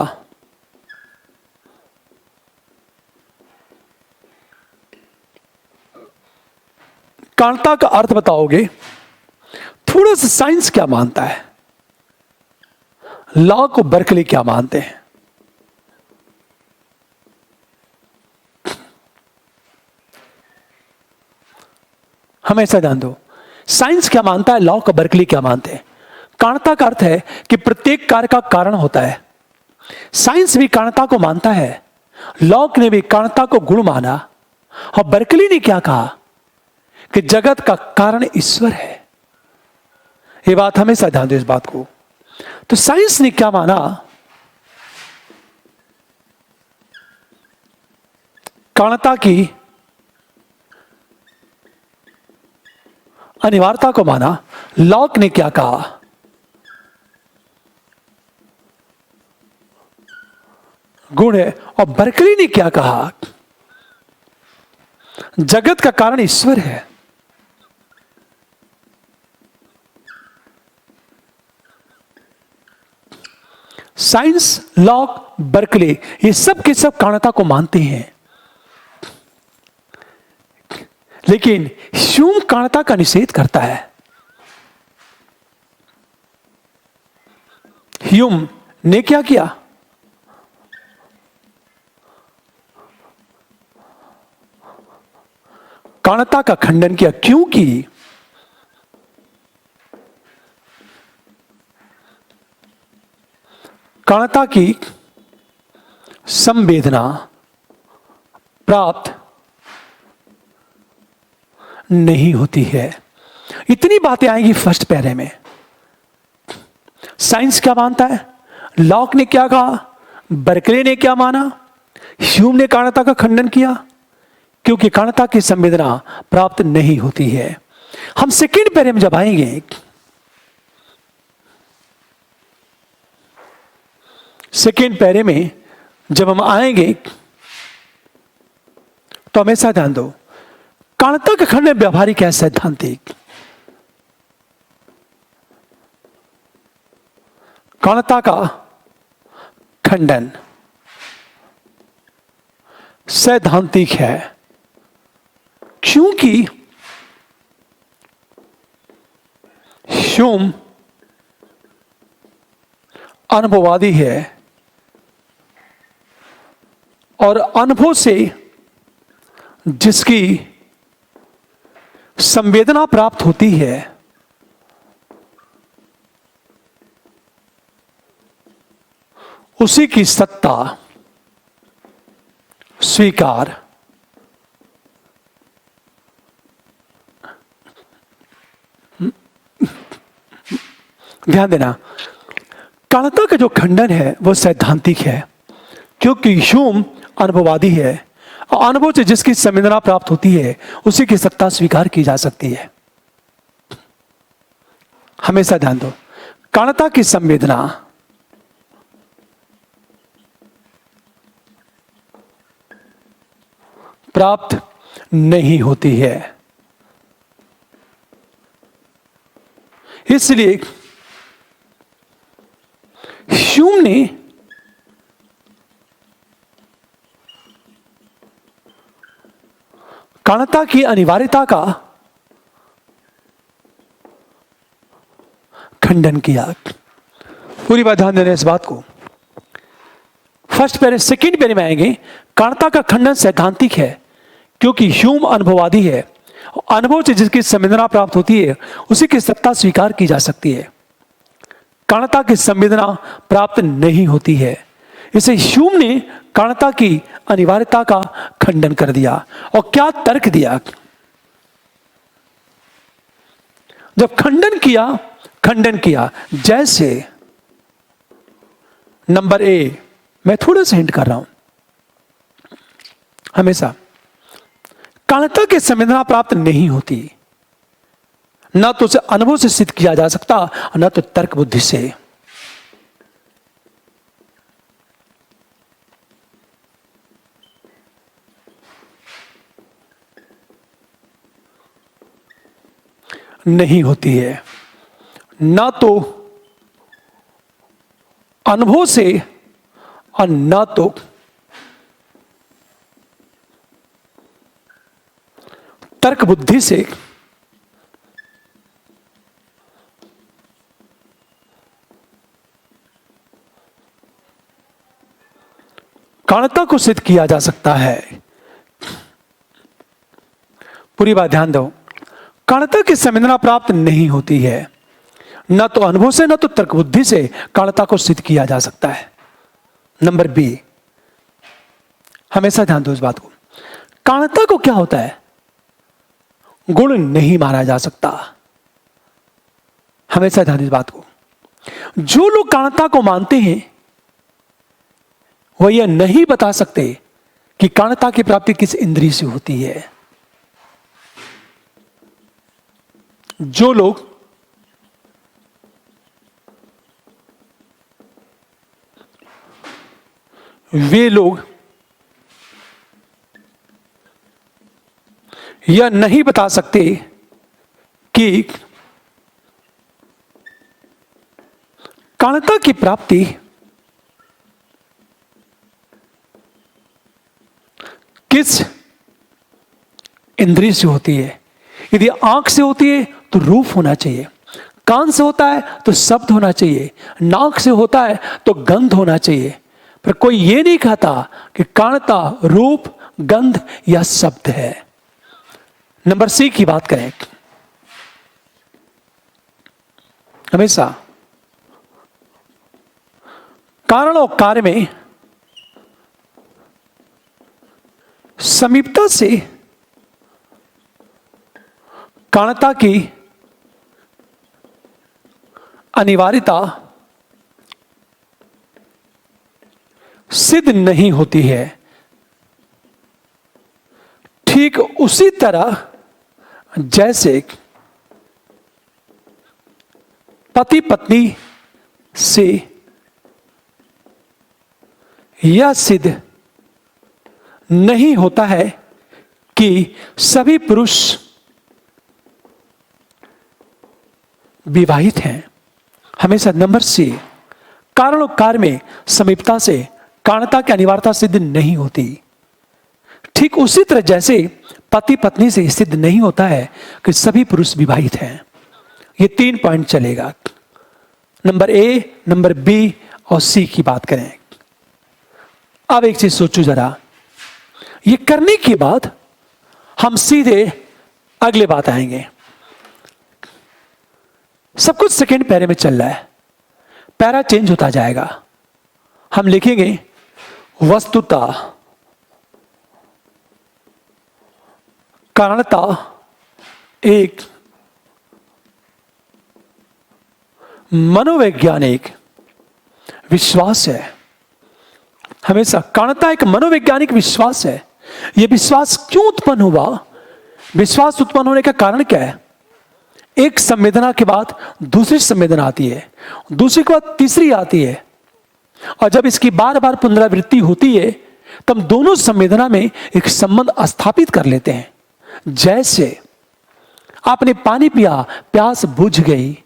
कारणता का अर्थ बताओगे? थोड़ा सा साइंस क्या मानता है, लॉ को बर्कली क्या मानते हैं? हमेशा ध्यान दो, साइंस क्या मानता है, लॉ का बर्कली क्या मानते हैं? कारणता का अर्थ है कि प्रत्येक कार्य का कारण होता है। साइंस भी कारणता को मानता है, लॉ ने भी कारणता को गुण माना, और बर्कली ने क्या कहा कि जगत का कारण ईश्वर है। ये बात हमेशा ध्यान दो इस बात को। तो साइंस ने क्या माना? कारणता की अनिवार्यता को माना। लॉक ने क्या कहा? गुण है। और बर्कली ने क्या कहा? जगत का कारण ईश्वर है। साइंस, लॉक, बर्कली, ये सब के सब कारणता को मानते हैं, लेकिन ह्यूम कारणता का निषेध करता है। ह्यूम ने क्या किया? कारणता का खंडन किया। क्योंकि कारणता की संवेदना प्राप्त नहीं होती है। इतनी बातें आएंगी फर्स्ट पैरे में। साइंस क्या मानता है, लॉक ने क्या कहा, बर्कले ने क्या माना, ह्यूम ने कारणता का खंडन किया, क्योंकि कारणता की संवेदना प्राप्त नहीं होती है। हम सेकेंड पैरे में जब आएंगे, सेकेंड पैरे में जब हम आएंगे तो हमेशा ध्यान दो, कारणता का खंडन व्यावहारिक है, सैद्धांतिक। कारणता का खंडन सैद्धांतिक है, क्योंकि ह्यूम अनुभववादी है और अनुभव से जिसकी संवेदना प्राप्त होती है उसी की सत्ता स्वीकार ध्यान देना, कारणता का जो खंडन है वो सैद्धांतिक है, क्योंकि ह्यूम अनुभववादी है और अनुभव से जिसकी संवेदना प्राप्त होती है उसी की सत्ता स्वीकार की जा सकती है। हमेशा ध्यान दो, कारणता की संवेदना प्राप्त नहीं होती है। इसलिए ह्यूम ने कारणता की अनिवार्यता का खंडन किया। पूरी बात ध्यान देना इस बात को। फर्स्ट पैरे सेकंड पैरे में आएंगे, कारणता का खंडन सैद्धांतिक है, क्योंकि ह्यूम अनुभववादी है, अनुभव से जिसकी संवेदना प्राप्त होती है उसी की सत्ता स्वीकार की जा सकती है। कारणता की संवेदना प्राप्त नहीं होती है, इसे ह्यूम ने कारणता की अनिवार्यता का खंडन कर दिया। और क्या तर्क दिया? जब खंडन किया, जैसे नंबर ए, मैं थोड़ा सा हिंट कर रहा हूं, हमेशा कारणता की संवेदना प्राप्त नहीं होती, ना तो उसे अनुभव से सिद्ध किया जा सकता और ना तो तर्क बुद्धि से। नहीं होती है। ना तो अनुभव से और ना तो तर्क बुद्धि से कारणता को सिद्ध किया जा सकता है। पूरी बात ध्यान दो, कारणता की संवेदना प्राप्त नहीं होती है, न तो अनुभव से न तो तर्क बुद्धि से कारणता को सिद्ध किया जा सकता है। नंबर बी, हमेशा ध्यान दो इस बात को, कारणता को क्या होता है, गुण नहीं माना जा सकता। हमेशा ध्यान इस बात को, जो लोग कारणता को मानते हैं वह यह नहीं बता सकते कि कारणता की प्राप्ति किस इंद्रिय से होती है। जो लोग वे लोग यह नहीं बता सकते कि कारणता की प्राप्ति किस इंद्रिय से होती है। यदि आंख से होती है तो रूप होना चाहिए, कान से होता है तो शब्द होना चाहिए, नाक से होता है तो गंध होना चाहिए, पर कोई ये नहीं कहता कि कारणता रूप, गंध या शब्द है। नंबर सी की बात करें, हमेशा कारण और कार्य में समीपता से कारणता की अनिवार्यता सिद्ध नहीं होती है। ठीक उसी तरह जैसे पति पत्नी से यह सिद्ध नहीं होता है कि सभी पुरुष विवाहित हैं। हमेशा नंबर सी, कारण और कार्य में समीपता से कारणता की अनिवार्यता सिद्ध नहीं होती। ठीक उसी तरह जैसे पति पत्नी से सिद्ध नहीं होता है कि सभी पुरुष विवाहित हैं। ये 3 पॉइंट चलेगा। नंबर ए, नंबर बी और सी की बात करें। अब एक चीज सोचो जरा, ये करने के बाद हम सीधे अगले बात आएंगे। सब कुछ सेकेंड पैरे में चल रहा है, पैरा चेंज होता जाएगा। हम लिखेंगे वस्तुतः कारणता एक मनोवैज्ञानिक विश्वास है। हमेशा कारणता एक मनोवैज्ञानिक विश्वास है। यह विश्वास क्यों उत्पन्न हुआ, विश्वास उत्पन्न होने का कारण क्या है? एक संवेदना के बाद दूसरी संवेदना आती है, दूसरी के बाद तीसरी आती है, और जब इसकी बार बार पुनरावृत्ति होती है तब दोनों संवेदना में एक संबंध स्थापित कर लेते हैं। जैसे आपने पानी पिया, प्यास बुझ गई,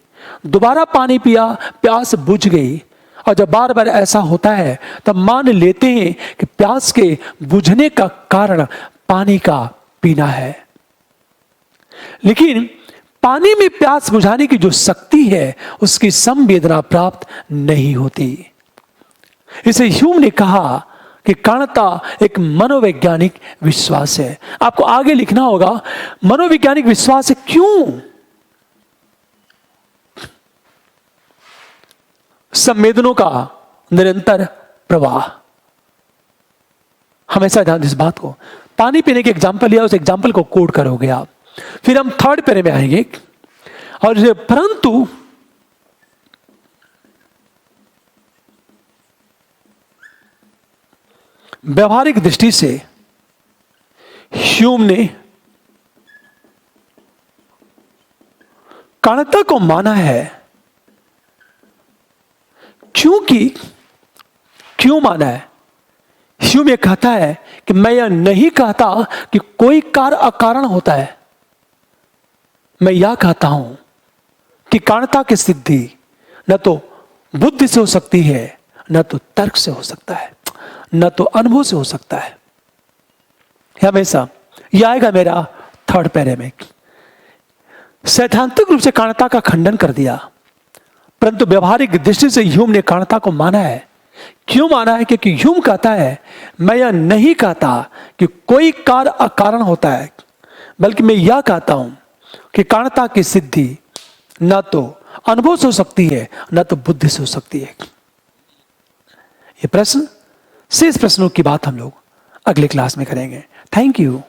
दोबारा पानी पिया, प्यास बुझ गई, और जब बार बार ऐसा होता है तब मान लेते हैं कि प्यास के बुझने का कारण पानी का पीना है। लेकिन पानी में प्यास बुझाने की जो शक्ति है उसकी संवेदना प्राप्त नहीं होती। इसे ह्यूम ने कहा कि कारणता एक मनोवैज्ञानिक विश्वास है। आपको आगे लिखना होगा मनोवैज्ञानिक विश्वास है क्यों? संवेदनों का निरंतर प्रवाह। हमेशा ध्यान इस बात को, पानी पीने के एग्जाम्पल लिया, उस एग्जाम्पल को कोड करोगे आप। फिर हम थर्ड पैरे में आएंगे, और परंतु व्यवहारिक दृष्टि से ह्यूम ने कारणता को माना है। क्यों माना है? ह्यूम ये कहता है कि मैं यह नहीं कहता कि कोई कार्य अकारण होता है, मैं यह कहता हूं कि कारणता की सिद्धि न तो बुद्धि से हो सकती है, न तो तर्क से हो सकता है, न तो अनुभव से हो सकता है। हमेशा यह आएगा मेरा थर्ड पैरे में। सैद्धांतिक रूप से कारणता का खंडन कर दिया, परंतु व्यवहारिक दृष्टि से ह्यूम ने कारणता को माना है। क्यों माना है? क्योंकि ह्यूम कहता है, मैं यह नहीं कहता कि कोई कार्य अकारण होता है, बल्कि मैं यह कहता हूं कि कारणता की सिद्धि न तो अनुभव से हो सकती है, न तो बुद्धि से हो सकती है। ये प्रश्न, शेष प्रश्नों की बात हम लोग अगले क्लास में करेंगे। Thank you.